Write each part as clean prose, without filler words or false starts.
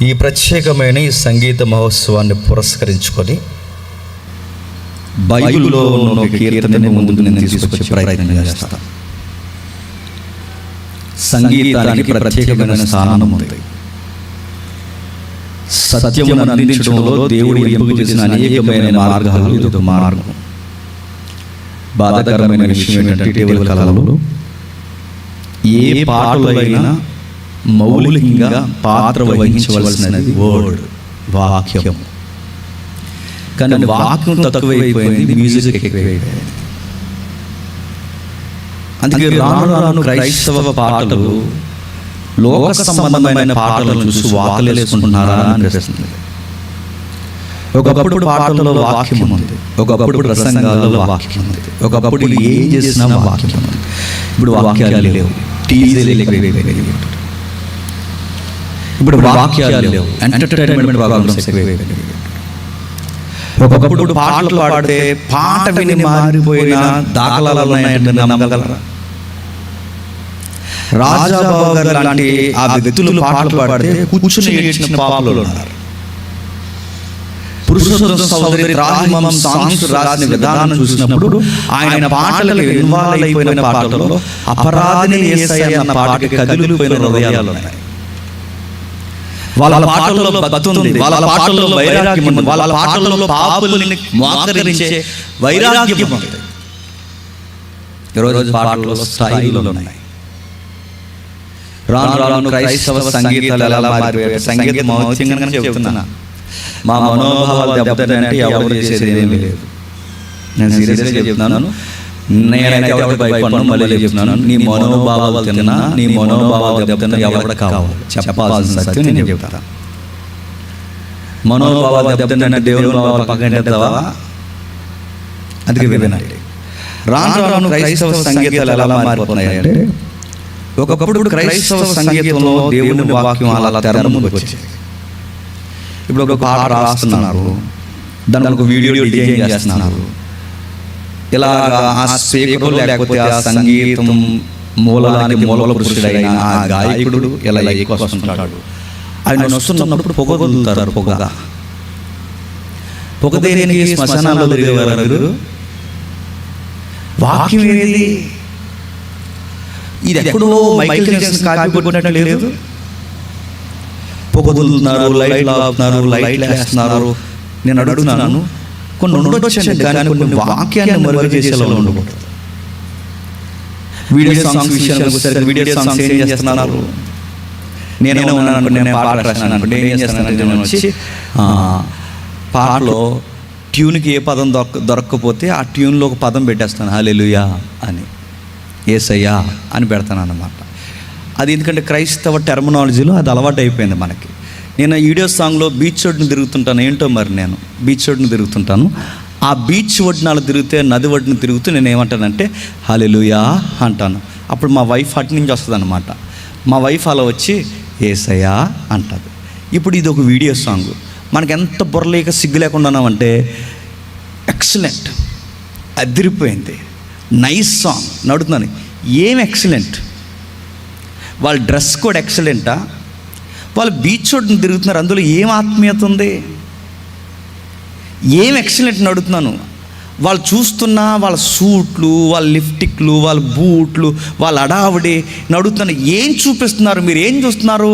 ఈ ప్రత్యేకమైన ఈ సంగీత మహోత్సవాన్ని పురస్కరించుకొని బైబిల్లో ఉన్న కీర్తనని ముందుకు నేను తీసుకొచ్చే ప్రయత్నం చేస్తాను. సంగీతానికి ప్రత్యేకమైన స్థానం ఉంది. సత్యమును అందించడంలో దేవుడు ఎంపిక చేసిన అనేకమైన మార్గాలు ఇది ఒక మార్గం. బాధాకరమైన విషయం ఏంటంటే ఇటీవల కాలంలో ఏ పాటలో అయినా మౌలికంగా పాత్ర వహించవలసినది వర్డ్, వాక్యం. కానీ వాక్యం తక్కువైపోయింది, మ్యూజిక్ ఎక్కువైపోయింది. అందుకే రాను రాను క్రైస్తవ పాటలు లోక సంబంధమైన పాటలను చూసి వాకలేసుకుంటున్నారా అనిపిస్తుంది. ఒకప్పుడు పాటల్లో వాక్యం ఉంది, ఒకప్పుడు ప్రసంగాల్లో వాక్యం ఉంది, ఒకప్పుడు ఏం చేసినా వాక్యం ఉంది. ఇప్పుడు వాక్యాలు లేవు, టీజీలు ఎక్కువైపోయాయి. ఇప్పుడు వాక్యాలు లేవు, ఎంటర్టైన్మెంట్ ప్రోగ్రామ్స్ ఎక్కువైపోయాయి. ఒకప్పుడు పాటలు పాడితే పాట విని మారిపోయిన దాఖలాలు ఉన్నాయంటే నమ్మగలరా? రాజాబాబు గారు లాంటి ఆ వ్యక్తులు పాటలు పాడితే కూర్చుని ఏడ్చిన పాపలు ఉన్నారు. పురుషోత్తమ సోదరి రాజమం సాంగ్స్ రాసిన విధానం చూసినప్పుడు ఆయన పాటలకు ఇన్వాల్వ్ అయిపోయిన పాటల్లో అపరాధిని యేసయ్య అన్న పాటకి కదిలిపోయిన హృదయాలు ఉన్నాయి. వాళ్ళ పాటల్లో భక్తి ఉంది, వాళ్ళ పాటల్లో వైరాగ్యం ఉంది, వాళ్ళ పాటల్లో పాపుల్ని మోకరించే వైరాగ్యం ఉంది. ఈరోజు పాటల్లో స్థాయిలు ఉన్నాయి. రాను రాను క్రైస్తవ సంగీతాలు ఎలా మారిపోయాయి? సంగీతం మౌత్యంగా చెబుతున్నా, మా మనోభావాలు దెబ్బతింటే ఎవరు చేసేది ఏమీ లేదు. నేను సీరియస్గా చెప్తున్నాను. నేనైతే ఎవరికి భయపడను, మళ్ళీ చెప్తున్నాను. నీ మనోభావాలు తిన్నా, నీ మనోభావాలు దెబ్బతిన్నా ఎవరు కావాలి చెప్పాల్సిన సత్యం నేను చెప్తాను. మనోభావాలు దెబ్బతిన్నా దేవుని భావాలు పక్కనెడతావా? అందుకే వినండి. రాను రాను క్రైస్తవ సంగీతాలు ఎలా మారిపోతున్నాయంటే, ఒకప్పుడు క్రైస్తవ సంగీతంలో దేవుని వాక్యం అలా తెరముకు వచ్చేది. ఇప్పుడు ఒక పాట రాస్తున్నారు, దానికి ఒక వీడియో డిజైన్ చేస్తున్నారు. ఇలాగా ఆ స్పీకర్ లేకపోతే ఆ సంగీతం మూలానికి మూల పురుషుడైన ఆ గాయకుడు ఇలా ఎక్కువ వస్తుంటాడు. ఆయన వస్తున్నప్పుడు పొగ వదులుతారు. పొగ దేనికి? శ్మశానాల్లో తిరిగేవారు. వాక్యం ఏది? ఇది ఎక్కడో మైకేల్ జాక్సన్ కాపీ కొట్టినట్టు లేదు. పొగ వదులుతున్నారు, లైట్లు ఆపుతున్నారు, లైట్లు వేస్తున్నారు. నేను అడుగుతున్నాను, కొన్ని ఉండొచ్చండి, కానీ కొన్ని వాక్యాన్ని మరుగు చేసేలా ఉండకూడదు. వీడియో సాంగ్స్ విషయానికి వచ్చేసరికి వీడియో సాంగ్స్ ఏం చేస్తున్నారు? నేనే ఉన్నాను అనుకోండి, నేను పాట రాశాను అనుకోండి, ఏం చేస్తానంటే నేను వచ్చి పాటలో ట్యూన్కి ఏ పదం దొరకకపోతే ఆ ట్యూన్లో ఒక పదం పెట్టేస్తాను, హల్లెలూయా అని, యేసయ్యా అని పెడతాను అన్నమాట. అది ఎందుకంటే క్రైస్తవ టెర్మినాలజీలో అది అలవాటు అయిపోయింది మనకి. నేను వీడియో సాంగ్లో బీచ్ ఒడ్డును తిరుగుతుంటాను. ఏంటో మరి నేను బీచ్ ఒడ్డును తిరుగుతుంటాను. ఆ బీచ్ ఒడ్డునాలు తిరిగితే, నది ఒడ్డును తిరుగుతూ నేను ఏమంటానంటే హల్లెలూయా అంటాను. అప్పుడు మా వైఫ్ అటు నుంచి వస్తుంది అనమాట. మా వైఫ్ అలా వచ్చి యేసయ్యా అంటుంది. ఇప్పుడు ఇది ఒక వీడియో సాంగ్. మనకి ఎంత బుర్రలేక సిగ్గు లేకుండా ఉన్నామంటే, ఎక్సలెంట్, అదిరిపోయింది, నైస్ సాంగ్ నడుతున్నాను. ఏం ఎక్సలెంట్? వాళ్ళ డ్రెస్ కోడ్ ఎక్సలెంటా? వాళ్ళు బీచ్ ఒడ్డున తిరుగుతున్నారు, అందులో ఏం ఆత్మీయత ఉంది? ఏం ఎక్సలెంట్ నడుతున్నాను. వాళ్ళు చూస్తున్నా వాళ్ళ సూట్లు, వాళ్ళ లిప్టిక్లు, వాళ్ళ బూట్లు, వాళ్ళ అడావిడి నడుతున్నాను. ఏం చూపిస్తున్నారు? మీరు ఏం చూస్తున్నారు?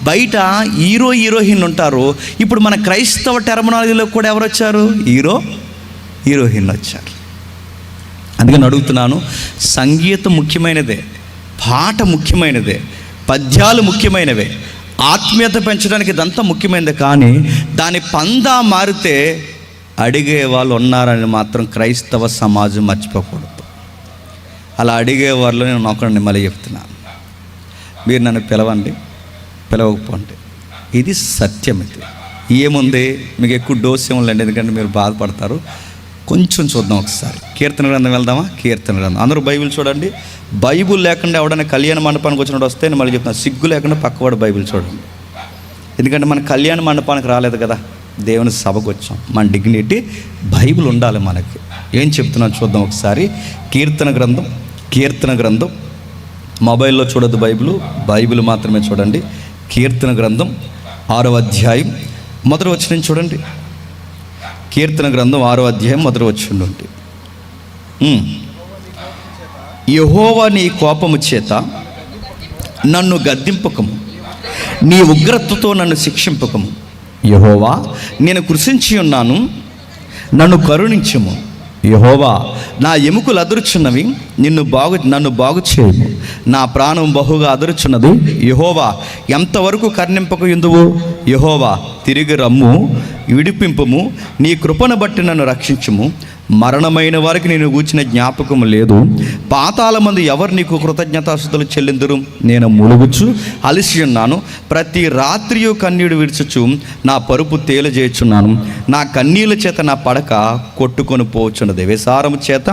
బయట హీరోయిన్ ఉంటారు. ఇప్పుడు మన క్రైస్తవ టెర్మినాలజీలో కూడా ఎవరు వచ్చారు? హీరోయిన్ వచ్చారు. అందుకని అడుగుతున్నాను, సంగీతం ముఖ్యమైనదే, పాట ముఖ్యమైనదే, పద్యాలు ముఖ్యమైనవే, ఆత్మీయత పెంచడానికి ఇదంతా ముఖ్యమైనది. కానీ దాని పందా మారితే అడిగే వాళ్ళు ఉన్నారని మాత్రం క్రైస్తవ సమాజం మర్చిపోకూడదు. అలా అడిగేవాళ్ళు నేను ఒకరిని మళ్ళీ చెప్తున్నాను, మీరు నన్ను పిలవండి, పిలవకపోండి, ఇది సత్యం. ఇది ఏముంది? మీకు ఎక్కువ డోస్ ఏముందండి, ఎందుకంటే మీరు బాధపడతారు. కొంచెం చూద్దాం ఒకసారి. కీర్తన గ్రంథం వెళ్దామా? కీర్తన గ్రంథం. అందరూ బైబిల్ చూడండి. బైబిల్ లేకుండా ఎవడైనా కళ్యాణ మండపానికి వచ్చినప్పుడు వస్తే నేను మళ్ళీ చెప్తాను, సిగ్గు లేకుండా పక్కవాడు బైబిల్ చూడండి. ఎందుకంటే మన కళ్యాణ మండపానికి రాలేదు కదా, దేవుని సభకు వచ్చాం. మన డిగ్నిటీ బైబిల్ ఉండాలి మనకి. ఏం చెప్తున్నాను చూద్దాం ఒకసారి. కీర్తన గ్రంథం మొబైల్లో చూడద్దు, బైబిల్ మాత్రమే చూడండి. కీర్తన గ్రంథం 6వ అధ్యాయం మొదటి వచనం చూడండి. కీర్తన గ్రంథం 6వ అధ్యాయం మొదటి వచనం నుండి. యెహోవా నీ కోపము చేత నన్ను గద్దింపకము, నీ ఉగ్రతతో నన్ను శిక్షింపకము. యెహోవా, నేను కృషించి ఉన్నాను, నన్ను కరుణించుము. యెహోవా, నా ఎముకలు అదురుచున్నవి, నన్ను బాగు చేయము. నా ప్రాణం బహుగా అదురుచున్నది. యెహోవా, ఎంతవరకు కరుణింపక యుందువు? యెహోవా, తిరిగి రమ్ము, విడిపింపుము. నీ కృపను బట్టి నన్ను రక్షించుము. మరణమైన వారికి నేను గూర్చిన జ్ఞాపకం లేదు. పాతాళమందు ఎవరు నీకు కృతజ్ఞతాస్తుతులు చెల్లిందురు? నేను ములుగుచు అలసి ఉన్నాను. ప్రతి రాత్రియు కన్నీడు విడుచుచు నా పరుపు తేలిచేయుచున్నాను. నా కన్నీళ్ళ చేత నా పడక కొట్టుకొని పోవచ్చున్నది. విసారము చేత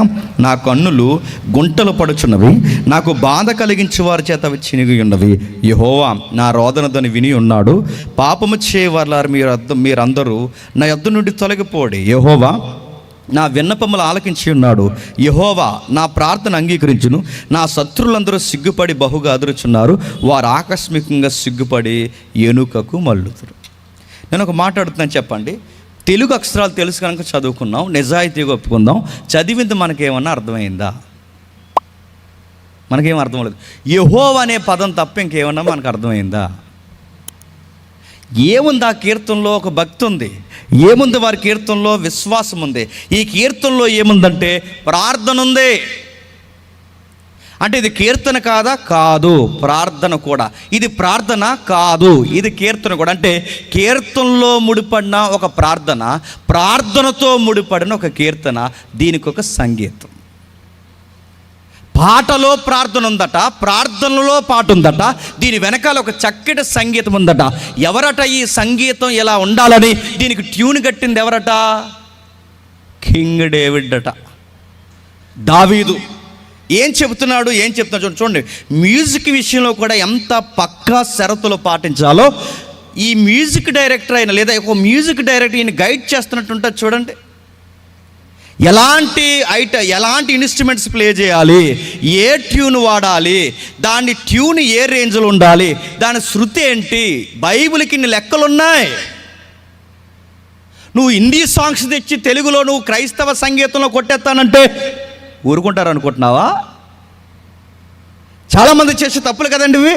నా కన్నులు గుంటలు పడుచున్నవి. నాకు బాధ కలిగించే వారి చేత అవి చినిగి ఉన్నవి. యెహోవా నా రోదనదని విని ఉన్నాడు. పాపము చేయవారు మీరందరూ నా యొద్ద నుండి తొలగిపోడి. యెహోవా నా విన్నపములు ఆలకించి ఉన్నాడు. యెహోవా నా ప్రార్థన అంగీకరించును. నా శత్రులందరూ సిగ్గుపడి బహుగా అదురుచున్నారు. వారు ఆకస్మికంగా సిగ్గుపడి ఎనుకకు మల్లుతురు. నేను ఒక మాట్లాడుతున్నాను, చెప్పండి. తెలుగు అక్షరాలు తెలుసు కనుక చదువుకున్నాం, నిజాయితీగా ఒప్పుకుందాం. చదివింది మనకేమన్నా అర్థమైందా? మనకేం అర్థం లేదు. యెహోవా అనే పదం తప్ప ఇంకేమన్నా మనకు అర్థమైందా? ఏముంది ఆ కీర్తనలో? ఒక భక్తి ఉంది. ఏముంది వారి కీర్తనలో? విశ్వాసం ఉంది. ఈ కీర్తనలో ఏముందంటే ప్రార్థన ఉంది. అంటే ఇది కీర్తన కాదా? కాదు. ప్రార్థన కూడా. ఇది ప్రార్థన కాదు, ఇది కీర్తన కూడా. అంటే కీర్తనలో ముడిపడిన ఒక ప్రార్థన, ప్రార్థనతో ముడిపడిన ఒక కీర్తన, దీనికి ఒక సంగీతం. పాటలో ప్రార్థన ఉందట, ప్రార్థనలో పాట ఉందట, దీని వెనకాల ఒక చక్కటి సంగీతం ఉందట. ఎవరట ఈ సంగీతం ఎలా ఉండాలని దీనికి ట్యూన్ కట్టింది? ఎవరట? కింగ్ డేవిడ్ అట, దావీదు. ఏం చెప్తున్నాడు చూడండి. మ్యూజిక్ విషయంలో కూడా ఎంత పక్కా షరతులు పాటించాలో ఈ మ్యూజిక్ డైరెక్టర్ అయిన, లేదా ఒక మ్యూజిక్ డైరెక్టర్ ఈయన గైడ్ చేస్తున్నట్టు ఉంటుంది చూడండి. ఎలాంటి ఇన్స్ట్రుమెంట్స్ ప్లే చేయాలి, ఏ ట్యూన్ వాడాలి, దాని ట్యూన్ ఏ రేంజ్లో ఉండాలి, దాని శృతి ఏంటి. బైబిల్కి ఇన్ని లెక్కలు ఉన్నాయి. నువ్వు హిందీ సాంగ్స్ తెచ్చి తెలుగులో నువ్వు క్రైస్తవ సంగీతంలో కొట్టేస్తానంటే ఊరుకుంటారు అనుకుంటున్నావా? చాలామంది చేసే తప్పులు కదండి ఇవి.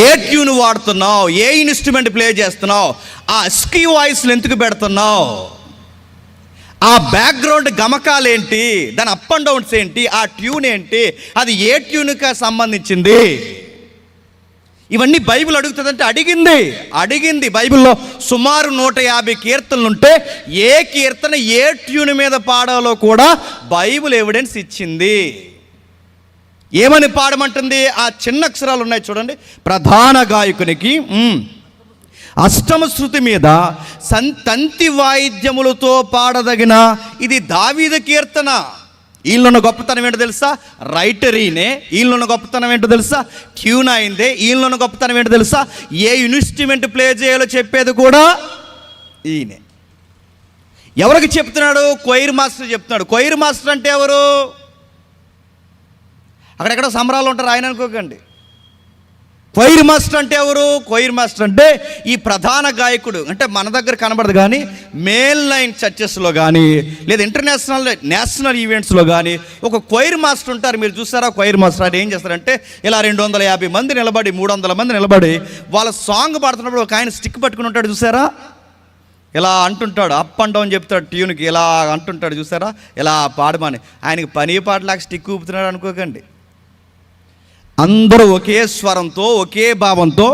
ఏ ట్యూన్ వాడుతున్నావు, ఏ ఇన్స్ట్రుమెంట్ ప్లే చేస్తున్నావు, ఆ స్కీ వాయిస్లు ఎందుకు పెడుతున్నావు, ఆ బ్యాక్గ్రౌండ్ గమకాలు ఏంటి, దాని అప్ అండ్ డౌన్స్ ఏంటి, ఆ ట్యూన్ ఏంటి, అది ఏ ట్యూన్కి సంబంధించింది, ఇవన్నీ బైబిల్ అడుగుతుందంటే అడిగింది. బైబిల్లో సుమారు 150 కీర్తనలు ఉంటే ఏ కీర్తన ఏ ట్యూన్ మీద పాడాలో కూడా బైబిల్ ఎవిడెన్స్ ఇచ్చింది. ఏమని పాడమంటుంది? ఆ చిన్న అక్షరాలు ఉన్నాయి చూడండి. ప్రధాన గాయకునికి అష్టమ శృతి మీద తంతి వాయిద్యములతో పాడదగిన ఇది దావీదు కీర్తన. వీళ్ళున్న గొప్పతనం ఏంటో తెలుసా? రైటర్ ఈయనే. వీళ్ళున్న గొప్పతనం ఏంటో తెలుసా? ట్యూన్ అయిందే. వీళ్ళున్న గొప్పతనం ఏంటో తెలుసా? ఏ ఇన్స్ట్రుమెంట్ ప్లే చేయాలో చెప్పేది కూడా ఈయనే. ఎవరికి చెప్తున్నాడు? కొయిర్ మాస్టర్ చెప్తున్నాడు. కొయిర్ మాస్టర్ అంటే ఎవరు? అక్కడెక్కడ సంబరాలు ఉంటారు ఆయన అనుకోకండి. కొయిర్ మాస్టర్ అంటే ఎవరు? కొయిర్ మాస్టర్ అంటే ఈ ప్రధాన గాయకుడు. అంటే మన దగ్గర కనబడదు కానీ మేల్ లైన్ చర్చెస్లో కానీ లేదా నేషనల్ ఈవెంట్స్లో కానీ ఒక కొయిర్ మాస్టర్ ఉంటారు. మీరు చూసారా? కొయిర్ మాస్టర్ అది ఏం చేస్తారంటే ఇలా 250 మంది నిలబడి 300 మంది నిలబడి వాళ్ళ సాంగ్ పాడుతున్నప్పుడు ఒక ఆయన స్టిక్ పట్టుకుని ఉంటాడు చూసారా? ఇలా అంటుంటాడు, అప్ అండ్ డౌన్ చెప్తాడు ట్యూన్కి, ఇలా అంటుంటాడు చూసారా? ఇలా పాడమని. ఆయనకి పని పాటలాగా స్టిక్ ఊపుతున్నాడు అనుకోకండి. అందరూ ఒకే స్వరంతో, ఒకే భావంతో,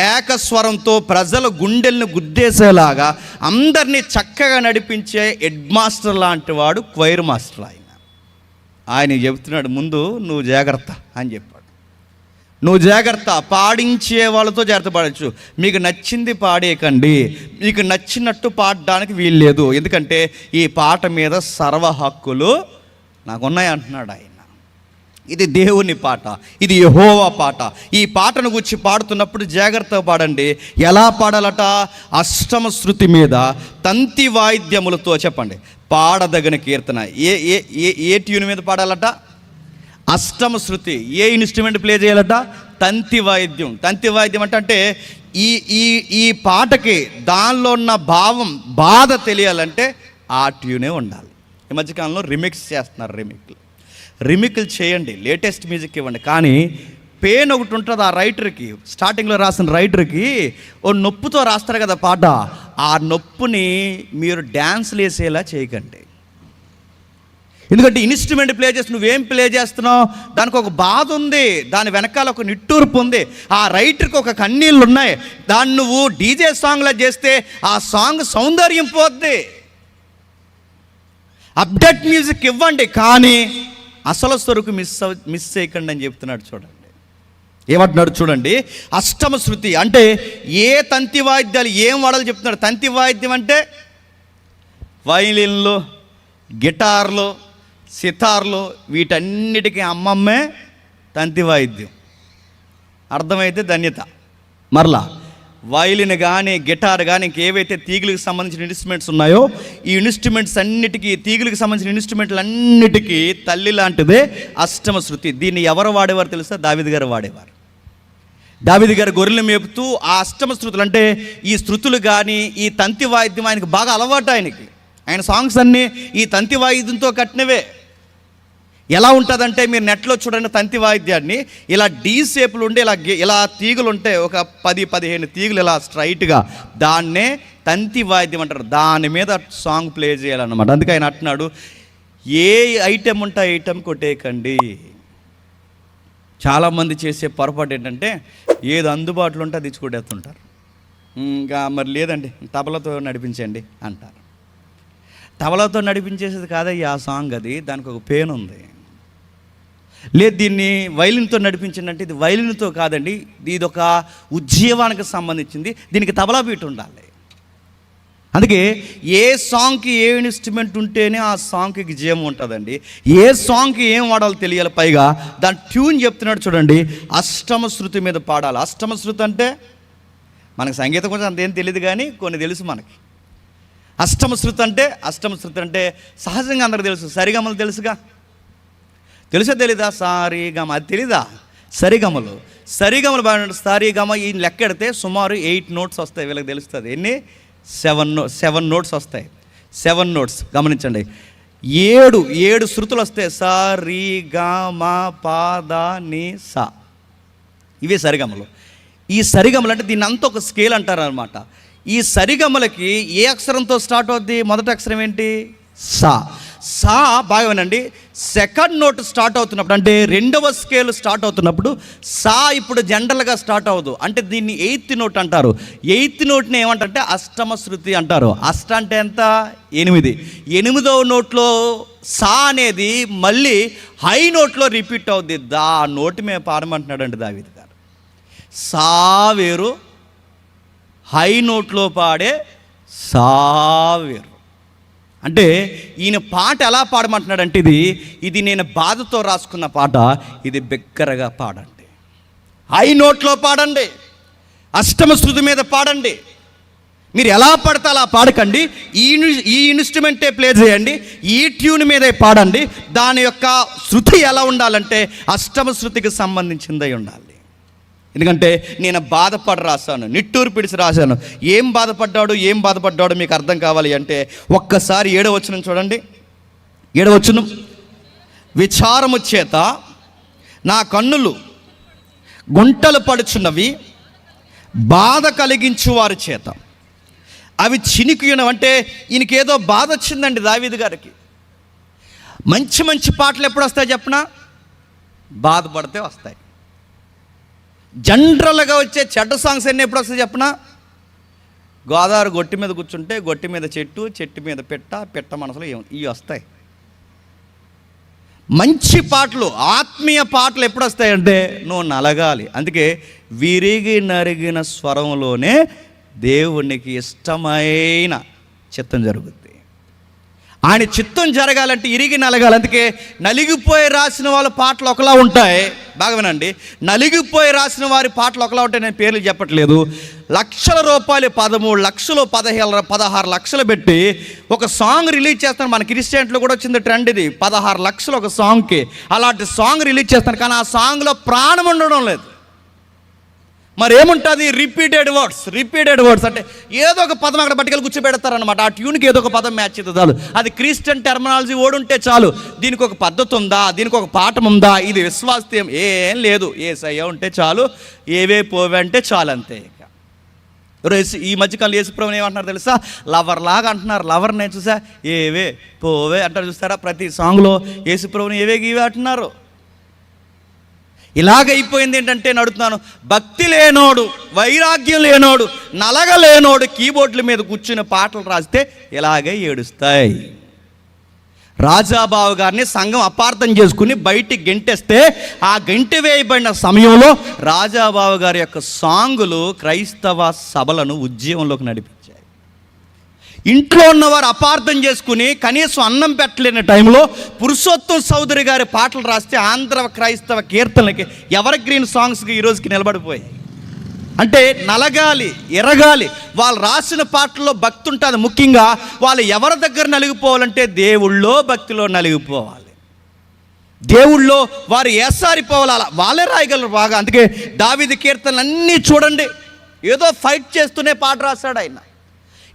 ఏకస్వరంతో ప్రజల గుండెల్ని గుద్దేసేలాగా అందరినీ చక్కగా నడిపించే హెడ్ మాస్టర్ లాంటి వాడు క్వైర్ మాస్టర్. ఆయన చెబుతున్నాడు, ముందు నువ్వు జాగ్రత్త అని చెప్పాడు. నువ్వు జాగ్రత్త, పాడించే వాళ్ళతో జాగ్రత్త పాడచ్చు. మీకు నచ్చింది పాడేయకండి, మీకు నచ్చినట్టు పాడడానికి వీల్లేదు, ఎందుకంటే ఈ పాట మీద సర్వ హక్కులు నాకున్నాయి అంటున్నాడు ఆయన. ఇది దేవుని పాట, ఇది యెహోవా పాట. ఈ పాటను గురించి పాడుతున్నప్పుడు జాగ్రత్తగా పాడండి. ఎలా పాడాలట? అష్టమ శృతి మీద తంతి వాయిద్యములతో, చెప్పండి, పాడదగిన కీర్తన. ఏ ఏ ఏ ట్యూన్ మీద పాడాలట? అష్టమ శృతి. ఏ ఇన్స్ట్రుమెంట్ ప్లే చేయాలట? తంతి వాయిద్యం. తంతి వాయిద్యం అంటే ఈ ఈ ఈ పాటకి దానిలో ఉన్న భావం, బాధ తెలియాలంటే ఆ ట్యూనే ఉండాలి. ఈ మధ్యకాలంలో రిమిక్స్ చేస్తున్నారు. రిమిక్లు చేయండి, లేటెస్ట్ మ్యూజిక్ ఇవ్వండి. కానీ పెయిన్ ఒకటి ఉంటుంది ఆ రైటర్కి, స్టార్టింగ్లో రాసిన రైటర్కి. ఓ నొప్పుతో రాస్తారు కదా పాట, ఆ నొప్పుని మీరు డ్యాన్స్లు వేసేలా చేయకండి. ఎందుకంటే ఇన్స్ట్రుమెంట్ ప్లే చేసి నువ్వేం ప్లే చేస్తున్నావు, దానికి ఒక బాధ ఉంది, దాని వెనకాల ఒక నిట్టూర్పు ఉంది, ఆ రైటర్కి ఒక కన్నీళ్ళు ఉన్నాయి. దాన్ని నువ్వు డీజే సాంగ్లా చేస్తే ఆ సాంగ్ సౌందర్యం పోద్ది. అప్డేట్ మ్యూజిక్ ఇవ్వండి, కానీ అసలు సరుకు మిస్ చేయకండి అని చెప్తున్నాడు. చూడండి ఏమంటున్నాడు చూడండి. అష్టమ శృతి అంటే ఏ తంతి వాయిద్యాలు ఏం వాడాలో చెప్తున్నాడు. తంతి వాయిద్యం అంటే వైలిన్లు, గిటార్లు, సితార్లు, వీటన్నిటికీ అమ్మమ్మే తంతి వాయిద్యం. అర్థమైతే ధన్యత. మరలా వైలిన్ కానీ గిటార్ కానీ ఇంకేవైతే తీగులకు సంబంధించిన ఇన్స్ట్రుమెంట్స్ ఉన్నాయో, ఈ ఇన్స్ట్రుమెంట్స్ అన్నిటికీ, తీగులకు సంబంధించిన ఇన్స్ట్రుమెంట్లు అన్నిటికీ తల్లి లాంటిదే అష్టమ శృతి. దీన్ని ఎవరు వాడేవారు తెలుసా? దావీదు గారు వాడేవారు. దావీదు గారు గొర్రెలు మేపుతూ ఆ అష్టమ శృతులు అంటే ఈ శృతులు కానీ ఈ తంతి వాయిద్యం ఆయనకు బాగా అలవాటు. ఆయన సాంగ్స్ అన్నీ ఈ తంతి వాయిద్యంతో కట్టినవే. ఎలా ఉంటుందంటే మీరు నెట్లో చూడండి, తంతి వాయిద్యాన్ని ఇలా డీ షేపులు ఉండి ఇలా తీగులు ఉంటాయి, ఒక 10-15 తీగులు ఇలా స్ట్రైట్గా, దాన్నే తంతి వాయిద్యం అంటారు. దాని మీద సాంగ్ ప్లే చేయాలన్నమాట. అందుకే ఆయన అంటున్నాడు, ఏ ఐటెం ఉంటే ఐటెం కొట్టేయకండి. చాలామంది చేసే పొరపాటు ఏంటంటే ఏది అందుబాటులో ఉంటే అది ఇచ్చి కొట్టేస్తుంటారు. ఇంకా మరి లేదండి తబలతో నడిపించండి అంటారు. తబలతో నడిపించేసేది కాదయ్యా ఆ సాంగ్, అది దానికి ఒక పెయిన్ ఉంది. లేదు దీన్ని వైలిన్తో నడిపించండి అంటే ఇది వైలిన్తో కాదండి, ఇది ఒక ఉజ్జీవానికి సంబంధించింది, దీనికి తబలా బీట్ ఉండాలి. అందుకే ఏ సాంగ్కి ఏ ఇన్స్ట్రుమెంట్ ఉంటేనే ఆ సాంగ్కి జీవం ఉంటుందండి. ఏ సాంగ్కి ఏం వాడాలో తెలియాలి. పైగా దాని ట్యూన్ చెప్తున్నాడు చూడండి. అష్టమ శృతి మీద పాడాలి. అష్టమ శృతి అంటే మనకు సంగీతం కొంచెం అంతేం తెలియదు, కానీ కొన్ని తెలుసు మనకి. అష్టమ శృతి అంటే సహజంగా అందరికి తెలుసు. సరిగమలు తెలుసుగా, తెలుసా తెలీదా? సారీగమ, అది తెలీదా? సరిగమలు బాగా సారీగమ ఈ లెక్కెడితే సుమారు 8 నోట్స్ వస్తాయి. వీళ్ళకి తెలుస్తుంది ఎన్ని? 7 నోట్స్ వస్తాయి. 7 నోట్స్ గమనించండి. 7 శృతులు వస్తాయి. సా రీ గా మా పా దా ని సా, ఇవే సరిగమలు. ఈ సరిగమలు అంటే దీన్ని అంతా ఒక స్కేల్ అంటారు అనమాట. ఈ సరిగమలకి ఏ అక్షరంతో స్టార్ట్ అవుద్ది? మొదటి అక్షరం ఏంటి? సా. సా బాగా వినండి. సెకండ్ నోట్ స్టార్ట్ అవుతున్నప్పుడు అంటే రెండవ స్కేల్ స్టార్ట్ అవుతున్నప్పుడు సా ఇప్పుడు జనరల్గా స్టార్ట్ అవ్వదు. అంటే దీన్ని 8th నోట్ అంటారు. 8th నోట్ని ఏమంటారంటే అష్టమ శృతి అంటారు. అష్ట అంటే ఎంత? 8. 8వ నోట్లో సా అనేది మళ్ళీ హై నోట్లో రిపీట్ అవుద్ది. దా నోటి మీద పాడమంటున్నాడండి దావీదు గారు. సా వేరు, హై నోట్లో పాడే సా వేరు. అంటే ఈయన పాట ఎలా పాడమంటున్నాడంటే ఇది నేను బాధతో రాసుకున్న పాట, ఇది బిగ్గరగా పాడండి, హై నోట్లో పాడండి, అష్టమ శృతి మీద పాడండి. మీరు ఎలా పడితే అలా పాడకండి. ఈ ఇన్స్ట్రుమెంటే ప్లే చేయండి, ఈ ట్యూన్ మీదే పాడండి. దాని యొక్క శృతి ఎలా ఉండాలంటే అష్టమ శృతికి సంబంధించిందై ఉండాలి. ఎందుకంటే నేను బాధపడి రాశాను, నిట్టూరు పిడిచి రాశాను. ఏం బాధపడ్డాడో మీకు అర్థం కావాలి అంటే ఒక్కసారి 7వ వచనం చూడండి. 7వ వచనం, విచారము చేత నా కన్నులు గుంటలు పడుచున్నవి, బాధ కలిగించు వారి చేత అవి చినికియునవంటే ఈయనకేదో బాధ వచ్చిందండి దావీదు గారికి. మంచి పాటలు ఎప్పుడు వస్తాయి చెప్పనా? బాధపడితే వస్తాయి. జనరల్గా వచ్చే చెడ్డ సాంగ్స్ ఎన్ని ఎప్పుడు వస్తాయి చెప్పనా? గోదావరి గొట్టి మీద కూర్చుంటే గొట్టి మీద చెట్టు మీద పెట్ట మనసులో ఇవి వస్తాయి. మంచి పాటలు, ఆత్మీయ పాటలు ఎప్పుడు వస్తాయంటే నువ్వు నలగాలి. అందుకే విరిగి నరిగిన స్వరంలోనే దేవునికి ఇష్టమైన చిత్తం జరుగుద్ది. ఆయన చిత్తం జరగాలంటే ఇరిగి నలగాలి. అందుకే నలిగిపోయి రాసిన వాళ్ళ పాటలు ఒకలా ఉంటాయి. బాగా వినండి, నలిగిపోయి రాసిన వారి పాటలు ఒకలా ఉంటాయి. నేను పేర్లు చెప్పట్లేదు. లక్షల రూపాయలు, 13 లక్షలు, 16 లక్షలు పెట్టి ఒక సాంగ్ రిలీజ్ చేస్తాను. మన క్రిస్టియన్లో కూడా వచ్చింది ట్రెండ్ ఇది. 16 లక్షలు ఒక సాంగ్కి. అలాంటి సాంగ్ రిలీజ్ చేస్తాను, కానీ ఆ సాంగ్లో ప్రాణం ఉండడం లేదు. మరి ఏముంటుంది? రిపీటెడ్ వర్డ్స్ అంటే ఏదో ఒక పదం అక్కడ పట్టుకెళ్ళి కూర్చోబెడతారనమాట. ఆ ట్యూన్కి ఏదో ఒక పదం మ్యాచ్ అయితే చాలు. అది క్రిస్టియన్ టెర్మినాలజీ ఓడుంటే చాలు. దీనికి ఒక పద్ధతి ఉందా, దీనికి ఒక పాఠం ఉందా, ఇది విశ్వాసం ఏం లేదు. యేసయ్య ఉంటే చాలు, ఏవే పోవే అంటే చాలు, అంతే. ఈ మధ్యకాలం యేసుప్రభుని ఏమంటున్నారు తెలుసా? లవర్ లాగా అంటున్నారు. లవర్ నేను చూసా, ఏవే పోవే అంటారు చూస్తారా? ప్రతి సాంగ్లో యేసుప్రభుని ఏవే గీవే అంటున్నారు. ఇలాగైపోయింది. ఏంటంటే నడుతున్నాను, భక్తి లేనోడు, వైరాగ్యం లేనోడు, నలగలేనోడు కీబోర్డుల మీద కూర్చుని పాటలు రాస్తే ఇలాగే ఏడుస్తాయి. రాజాబాబు గారిని సంఘం అపార్థం చేసుకుని బయటికి గెంటేస్తే ఆ గెంటి వేయబడిన సమయంలో రాజాబాబు గారి యొక్క సాంగులు క్రైస్తవ సభలను ఉద్యమంలోకి నడిపించాయి. ఇంట్లో ఉన్నవారు అపార్థం చేసుకుని కనీసం అన్నం పెట్టలేని టైంలో పురుషోత్తం చౌదరి గారి పాటలు రాస్తే ఆంధ్ర క్రైస్తవ కీర్తనలకి ఎవర్ గ్రీన్ సాంగ్స్కి ఈ రోజుకి నిలబడిపోయాయి. అంటే నలగాలి, ఎరగాలి. వాళ్ళు రాసిన పాటల్లో భక్తి ఉంటుంది. ముఖ్యంగా వాళ్ళు ఎవరి దగ్గర నలిగిపోవాలంటే దేవుళ్ళో భక్తిలో నలిగిపోవాలి. దేవుళ్ళో వారు ఏసారిపోవాలి. అలా వాళ్ళే రాయగలరు బాగా. అందుకే దావీదు కీర్తనలు అన్నీ చూడండి, ఏదో ఫైట్ చేస్తూనే పాట రాశాడు ఆయన.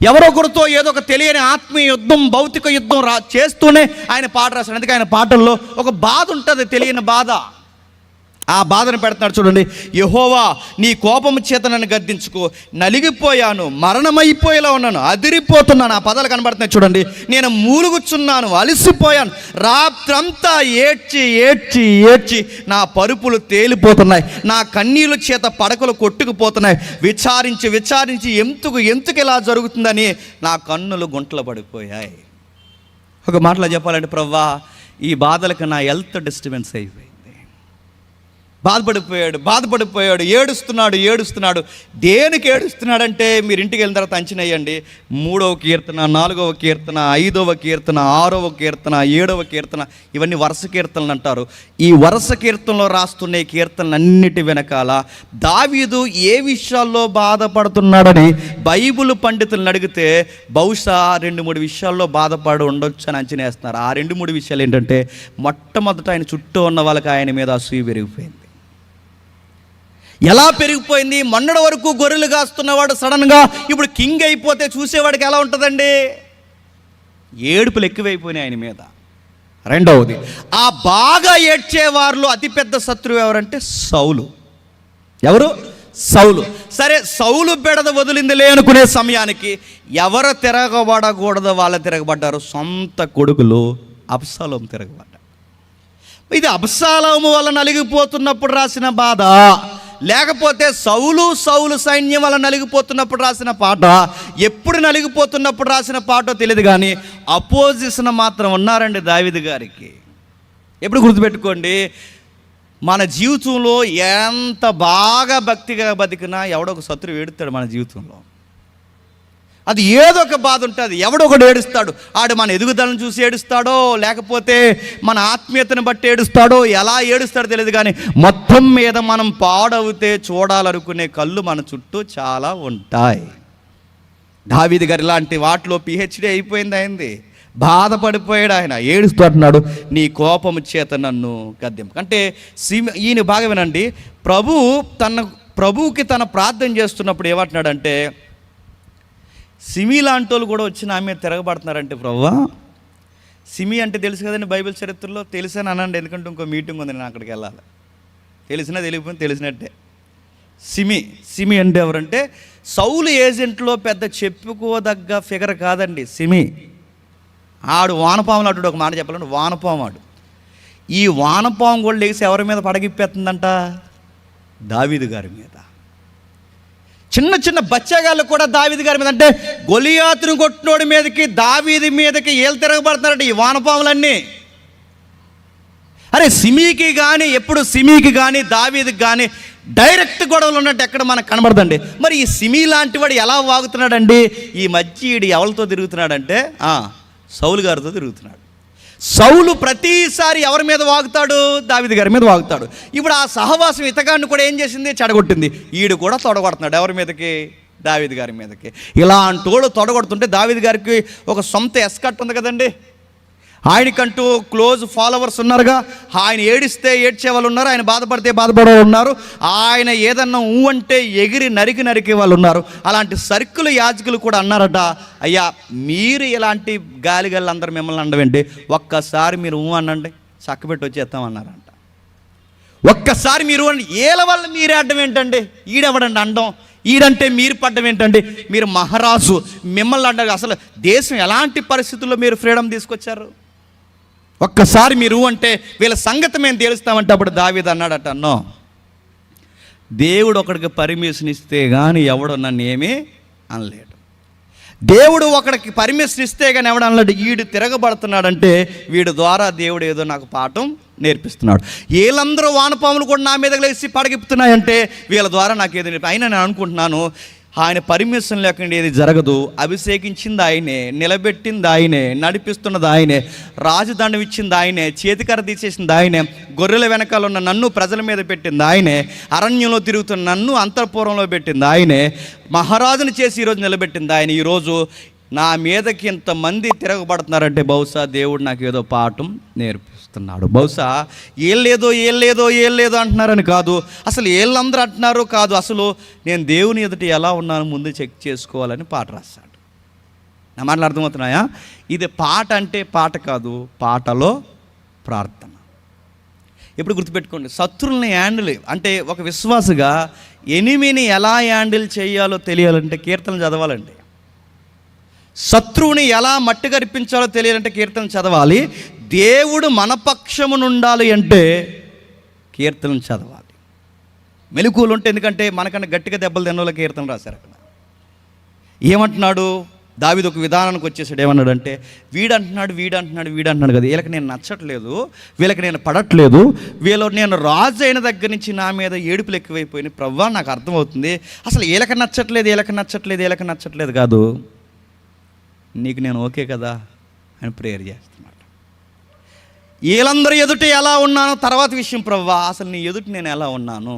ఎవరొకరితో ఏదో ఒక తెలియని ఆత్మీయ యుద్ధం, భౌతిక యుద్ధం చేస్తూనే ఆయన పాట రాశాడు. అందుకే ఆయన పాటల్లో ఒక బాధ ఉంటుంది, తెలియని బాధ. ఆ బాధను పెడుతున్నాడు చూడండి. యెహోవా నీ కోపము చేత నన్ను గద్దించుకో, నలిగిపోయాను, మరణమైపోయేలా ఉన్నాను, అదిరిపోతున్నాను. ఆ పదాలు కనబడుతున్నాయి చూడండి. నేను మూలుగుచున్నాను, అలసిపోయాను, రాత్రంతా ఏడ్చి ఏడ్చి ఏడ్చి నా పరుపులు తేలిపోతున్నాయి, నా కన్నీళ్ళ చేత పడకలు కొట్టుకుపోతున్నాయి. విచారించి విచారించి ఎందుకు ఇలా జరుగుతుందని నా కన్నులు గుంటలు పడిపోయాయి. ఒక మాటలో చెప్పాలంటే, ప్రభువా ఈ బాధలకు నా హెల్త్ డిస్టర్బెన్స్ అయిపోయింది. బాధపడిపోయాడు, ఏడుస్తున్నాడు. దేనికి ఏడుస్తున్నాడంటే మీరు ఇంటికి వెళ్ళిన తర్వాత అంచనా వేయండి. 3వ కీర్తన, 4వ కీర్తన, 5వ కీర్తన, 6వ కీర్తన, 7వ కీర్తన, ఇవన్నీ వరుస కీర్తనలు అంటారు. ఈ వరుస కీర్తనలో రాస్తున్న ఈ కీర్తనలన్నిటి వెనకాల దావీదు ఏ విషయాల్లో బాధపడుతున్నాడని బైబిల్ పండితులను అడిగితే బహుశా 2-3 విషయాల్లో బాధపడి ఉండొచ్చు అని అంచనా వేస్తున్నారు. ఆ 2-3 విషయాలు ఏంటంటే, మొట్టమొదట ఆయన చుట్టూ ఉన్న వాళ్ళకి ఆయన మీద అసూయ పెరిగిపోయింది. ఎలా పెరిగిపోయింది? మొన్నటి వరకు గొర్రెలు కాస్తున్నవాడు సడన్గా ఇప్పుడు కింగ్ అయిపోతే చూసేవాడికి ఎలా ఉంటుందండి? ఏడుపులు ఎక్కువైపోయినాయి ఆయన మీద. రెండవది, ఆ బాగా ఏడ్చేవారిలో అతిపెద్ద శత్రువు ఎవరంటే సౌలు. ఎవరు? సౌలు. సరే, సౌలు బెడద వదిలిందిలే అనుకునే సమయానికి ఎవరు తిరగబడకూడదో వాళ్ళు తిరగబడ్డారు. సొంత కొడుకులు అబ్షాలోము తిరగబడ్డారు. ఇది అబ్షాలోము వల్ల నలిగిపోతున్నప్పుడు రాసిన బాధ, లేకపోతే సౌలు సైన్యం వల్ల నలిగిపోతున్నప్పుడు రాసిన పాట, ఎప్పుడు నలిగిపోతున్నప్పుడు రాసిన పాటో తెలియదు. కానీ అపోజిషన్ మాత్రం ఉన్నారండి దావీదు గారికి. ఎప్పుడు గుర్తుపెట్టుకోండి, మన జీవితంలో ఎంత బాగా భక్తిగా బతికినా ఎవడో ఒక శత్రువు ఏడుస్తాడు మన జీవితంలో. అది ఏదో ఒక బాధ ఉంటుంది, ఎవడో ఒకడు ఏడుస్తాడు. ఆడు మన ఎదుగుదలను చూసి ఏడుస్తాడో, లేకపోతే మన ఆత్మీయతను బట్టి ఏడుస్తాడో, ఎలా ఏడుస్తాడో తెలియదు. కానీ మొత్తం మీద మనం పాడవుతే చూడాలనుకునే కళ్ళు మన చుట్టూ చాలా ఉంటాయి. దావీదు గారు ఇలాంటి వాటిలో పిహెచ్డి అయిపోయింది అయింది. బాధపడిపోయాడు ఆయన, ఏడుస్తూ అంటున్నాడు, నీ కోపము చేత నన్ను గద్దెంపు. అంటే ఈయన బాగా వినండి, ప్రభువుకి తన ప్రార్థన చేస్తున్నప్పుడు ఏమంటున్నాడంటే, సిమి లాంటి వాళ్ళు కూడా వచ్చి నా మీద తిరగబడుతున్నారంటే, ప్రభువా సిమి అంటే తెలుసు కదండి బైబిల్ చరిత్రలో. తెలుసని అనండి, ఎందుకంటే ఇంకో మీటింగ్ ఉంది, నేను అక్కడికి వెళ్ళాలి. తెలిసినా తెలియకపోయినా తెలిసినట్టే. సిమి అంటే ఎవరంటే సౌలు ఏజెంట్లో పెద్ద చెప్పుకోదగ్గ ఫిగర్ కాదండి సిమి. ఆడు వానపాములు అటు ఒక మాట చెప్పాలంటే వానపాము ఆడు. ఈ వానపాము కూడా లేచి ఎవరి మీద పడగిప్పేస్తుందంట? దావీదు గారి మీద. చిన్న చిన్న బచ్చగాళ్ళు కూడా దావీదు గారి మీద, అంటే గొలియాతును కొట్టినోడి మీదకి దావీదు మీదకి ఏళ్ళు తిరగబడుతున్నారంటే ఈ వానపాములన్నీ. అరే సిమికి కానీ దావీదుకి కానీ డైరెక్ట్ గొడవలు ఉన్నట్టు ఎక్కడ మనకు కనబడదండి. మరి ఈ సిమి లాంటి వాడు ఎలా వాగుతున్నాడండి? ఈ మధ్య ఎవరితో తిరుగుతున్నాడంటే సౌలు గారితో తిరుగుతున్నాడు. సౌలు ప్రతిసారి ఎవరి మీద వాగుతాడు? దావీదు గారి మీద వాగుతాడు. ఇప్పుడు ఆ సహవాసం ఇతగాన్ని కూడా ఏం చేసింది? చెడగొట్టింది. ఈడు కూడా తొడగొడుతున్నాడు ఎవరి మీదకి? దావీదు గారి మీదకి. ఇలాంటి తోడు తొడగొడుతుంటే దావీదు గారికి ఒక సొంత ఎస్కట్ ఉంది కదండి, ఆయనకంటూ క్లోజ్ ఫాలోవర్స్ ఉన్నారుగా. ఆయన ఏడిస్తే ఏడ్చే వాళ్ళు ఉన్నారు, ఆయన బాధపడితే బాధపడే ఉన్నారు, ఆయన ఏదన్నా అంటే ఎగిరి నరికి వాళ్ళు ఉన్నారు. అలాంటి సర్కుల యాజకులు కూడా అన్నారట, అయ్యా మీరు ఇలాంటి గాలిగళ్ళందరూ మిమ్మల్ని అండవేంటి, ఒక్కసారి మీరు అనండి చక్కబెట్టి వచ్చేస్తామన్నారంట. ఒక్కసారి మీరు ఏల వల్ల మీరే అడ్డం ఏంటండి, ఈడెవడండి అండం, ఈడంటే మీరు పడ్డం ఏంటండి, మీరు మహారాజు, మిమ్మల్ని అంటారు. అసలు దేశం ఎలాంటి పరిస్థితుల్లో మీరు ఫ్రీడమ్ తీసుకొచ్చారు, ఒక్కసారి మీరు అంటే వీళ్ళ సంగతి మేము తెలుస్తామంటే అప్పుడు దావీదు అన్నాడట, అన్నో దేవుడు ఒకడికి పర్మిషన్ ఇస్తే కానీ ఎవడో నన్ను ఏమీ అనలేడు. దేవుడు ఒకడికి పర్మిషన్ ఇస్తే కానీ ఎవడు అనలేడు. వీడు తిరగబడుతున్నాడంటే వీడి ద్వారా దేవుడు ఏదో నాకు పాఠం నేర్పిస్తున్నాడు. వీళ్ళందరూ వానపాములు కూడా నా మీద లేచి పడగిపుతున్నాయంటే వీళ్ళ ద్వారా నాకు ఏదో అయినా నేను అనుకుంటున్నాను, ఆయన పర్మిషన్ లేకుండా ఏది జరగదు. అభిషేకించింది ఆయనే, నిలబెట్టింది ఆయనే, నడిపిస్తున్నది ఆయనే, రాజదండం ఇచ్చింది ఆయనే, చేతికర్ర తీసేసింది ఆయనే, గొర్రెల వెనకాల ఉన్న నన్ను ప్రజల మీద పెట్టింది ఆయనే, అరణ్యంలో తిరుగుతున్న నన్ను అంతఃపురంలో పెట్టింది ఆయనే, మహారాజుని చేసి ఈరోజు నిలబెట్టింది ఆయన. ఈరోజు నా మీదకి ఇంతమంది తిరగబడుతున్నారంటే బహుశా దేవుడు నాకు ఏదో పాఠం నేర్పిస్తున్నాడు. బహుశా ఏం లేదో అంటున్నారని కాదు, అసలు ఏళ్ళందరూ అంటున్నారు కాదు, అసలు నేను దేవుని ఎదుట ఎలా ఉన్నాను ముందు చెక్ చేసుకోవాలని పాట రాశాడు. నా మాటలు అర్థమవుతున్నాయా? ఇది పాట అంటే పాట కాదు, పాటలో ప్రార్థన. ఎప్పుడు గుర్తుపెట్టుకోండి, శత్రువుల్ని హ్యాండిల్ అంటే ఒక విశ్వాసగా ఎనిమిని ఎలా హ్యాండిల్ చేయాలో తెలియాలంటే కీర్తనలు చదవాలండి. శత్రువుని ఎలా మట్టి గరిపించాలో తెలియాలంటే కీర్తన చదవాలి. దేవుడు మన పక్షమును ఉండాలి అంటే కీర్తనలు చదవాలి. మెలకువలు ఉంటే, ఎందుకంటే మనకన్నా గట్టిగా దెబ్బలు తిన్న వాళ్ళకి కీర్తన రాశారు. అక్కడ ఏమంటున్నాడు దావీదు, ఒక విధానానికి వచ్చేసాడు. ఏమన్నాడంటే వీడంటున్నాడు కదా, వీళ్ళకి నేను నచ్చట్లేదు, వీళ్ళకి నేను పడట్లేదు, నేను రాజు అయిన దగ్గర నుంచి నా మీద ఏడుపులు ఎక్కువైపోయినాయి ప్రభువా, నాకు అర్థమవుతుంది. అసలు వీళ్ళకి నచ్చట్లేదు కాదు, నీకు నేను ఓకే కదా అని ప్రేయర్ చేస్తున్నాడు. వీళ్ళందరూ ఎదుట ఎలా ఉన్నాను తర్వాత విషయం ప్రభువా, అసలు నీ ఎదుట నేను ఎలా ఉన్నాను,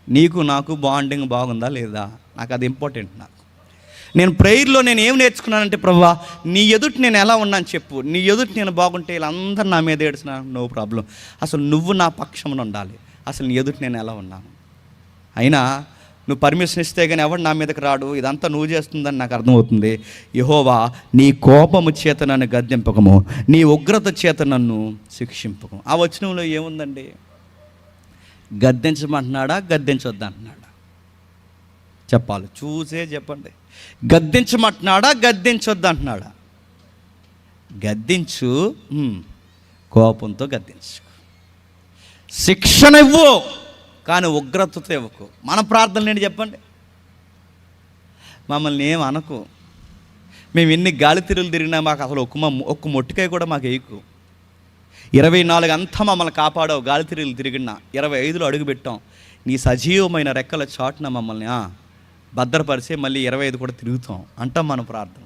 నీకు నాకు బాండింగ్ బాగుందా లేదా, నాకు అది ఇంపార్టెంట్. నేను ప్రేయర్లో నేను ఏం నేర్చుకున్నానంటే ప్రభువా, నీ ఎదుట నేను ఎలా ఉన్నాను చెప్పు, నీ ఎదుట నేను బాగుంటే వీళ్ళందరూ నా మీద ఏడ్చిన నో ప్రాబ్లం, అసలు నువ్వు నా పక్షమున ఉండాలి, అసలు నీ ఎదుట నేను ఎలా ఉన్నాను. అయినా నువ్వు పర్మిషన్ ఇస్తే కానీ ఎవడు నా మీదకి రాడు, ఇదంతా నువ్వు చేస్తుందని నాకు అర్థమవుతుంది. యెహోవా నీ కోపము చేత నన్ను గద్దింపకము, నీ ఉగ్రత చేత నన్ను శిక్షింపకము. ఆ వచనంలో ఏముందండి? గద్దించమంటున్నాడా గద్దించొద్దంటున్నాడా? చెప్పాలి, చూసే చెప్పండి. గద్దించమంటున్నాడా గద్దించొద్దంటున్నాడా? గద్దించు, కోపంతో గద్దించు, శిక్షణ ఇవ్వు కానీ ఉగ్రతతో ఇవ్వకు. మన ప్రార్థనలు ఏంటి చెప్పండి? మమ్మల్ని ఏం అనకు, మేము ఎన్ని గాలి తిరుగులు తిరిగినా మాకు అసలు ఒక్క మొట్టికాయ కూడా మాకు వేయకు. 24 అంతా మమ్మల్ని కాపాడావు, గాలి తిరుగులు తిరిగినా 25లో అడుగు పెట్టాం, నీ సజీవమైన రెక్కల చాటున మమ్మల్ని భద్రపరిచే మళ్ళీ 25 కూడా తిరుగుతాం అంటాం మన ప్రార్థన.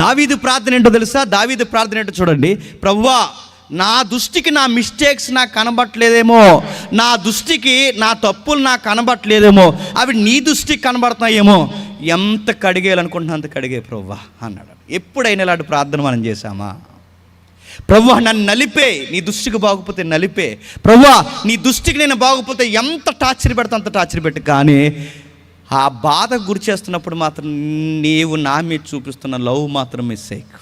దావీదు ప్రార్థన ఏంటో తెలుసా? దావీదు ప్రార్థన ఏంటో చూడండి. ప్రభువా, నా దృష్టికి నా మిస్టేక్స్ నాకు కనబట్టలేదేమో, నా దృష్టికి నా తప్పులు నాకు కనబట్టలేదేమో, అవి నీ దృష్టికి కనబడుతున్నాయేమో, ఎంత కడిగేయాలనుకుంటున్నా అంత కడిగే ప్రభువా అన్నాడు. ఎప్పుడైనా ఇలాంటి ప్రార్థన మనం చేశామా? ప్రభువా నన్ను నలిపే, నీ దృష్టికి బాగుపోతే నలిపే, ప్రభువా నీ దృష్టికి నేను బాగుపోతే ఎంత టార్చర్ పెడతా అంత టార్చర్ పెట్టి, కానీ ఆ బాధకు గురి చేస్తున్నప్పుడు మాత్రం నీవు నా మీద చూపిస్తున్న లవ్ మాత్రం మిస్ అయ్యకు.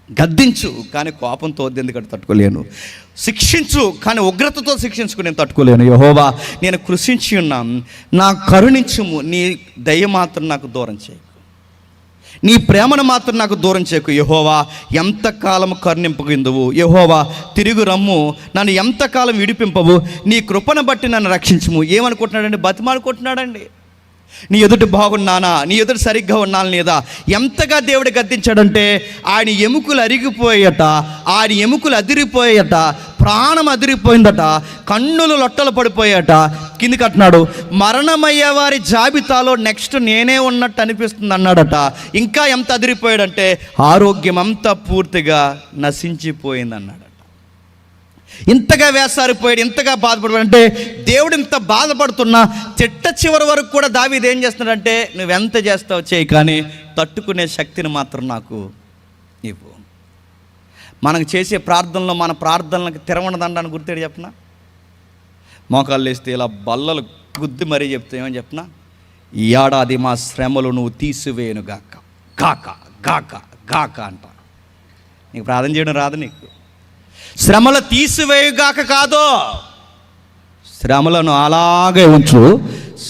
గద్దించు కానీ కోపంతో ఎందుకంటే తట్టుకోలేను, శిక్షించు కానీ ఉగ్రతతో శిక్షించుకు నేను తట్టుకోలేను. యెహోవా నేను కృషించి ఉన్నాను, నా కరుణించుము, నీ దయ మాత్రం నాకు దూరం చేయకు, నీ ప్రేమను మాత్రం నాకు దూరం చేయకు. యెహోవా ఎంతకాలం కరుణింపగిందువు, యెహోవా తిరుగు రమ్ము, నన్ను ఎంతకాలం విడిపింపవు, నీ కృపను బట్టి నన్ను రక్షించుము. ఏమనుకుంటున్నాడండి? బతిమాలుకుంటున్నాడండి. నీ ఎదుటి బాగున్నానా, నీ ఎదుటి సరిగ్గా ఉన్నాను లేదా? ఎంతగా దేవుడు గద్దించాడంటే ఆయన ఎముకలు అరిగిపోయాట, ఆయన ఎముకలు అదిరిపోయాట, ప్రాణం అదిరిపోయిందట, కన్నులు లొట్టలు పడిపోయాట. కిందికి అంటున్నాడు, మరణమయ్యే వారి జాబితాలో నెక్స్ట్ నేనే ఉన్నట్టు అనిపిస్తుంది అన్నాడట. ఇంకా ఎంత అదిరిపోయాడంటే ఆరోగ్యం అంతా పూర్తిగా నశించిపోయింది అన్నాడట. ఇంతగా వేసారిపోయాడు, ఇంతగా బాధపడిపోయాడు. అంటే దేవుడు ఇంత బాధపడుతున్నా చిట్ట చివరి వరకు కూడా దావీదు ఏం చేస్తున్నాడంటే, నువ్వెంత చేస్తావు చేయి కానీ తట్టుకునే శక్తిని మాత్రం నాకు ఇవ్వు. మనకు చేసే ప్రార్థనలో మన ప్రార్థనలకు తిరగనదండాన్ని గుర్తేడు చెప్పనా? మోకాళ్ళు వేస్తే ఇలా బల్లలు గుద్ది మరీ చెప్తే ఏమని చెప్పనా? ఈ ఏడాది మా శ్రమలు నువ్వు తీసివేయను గాక గాక గాక గాక అంట. నీకు ప్రార్థన చేయడం రాదు, నీకు శ్రమలు తీసివేయుగాక కాదు, శ్రమలను అలాగే ఉంచు,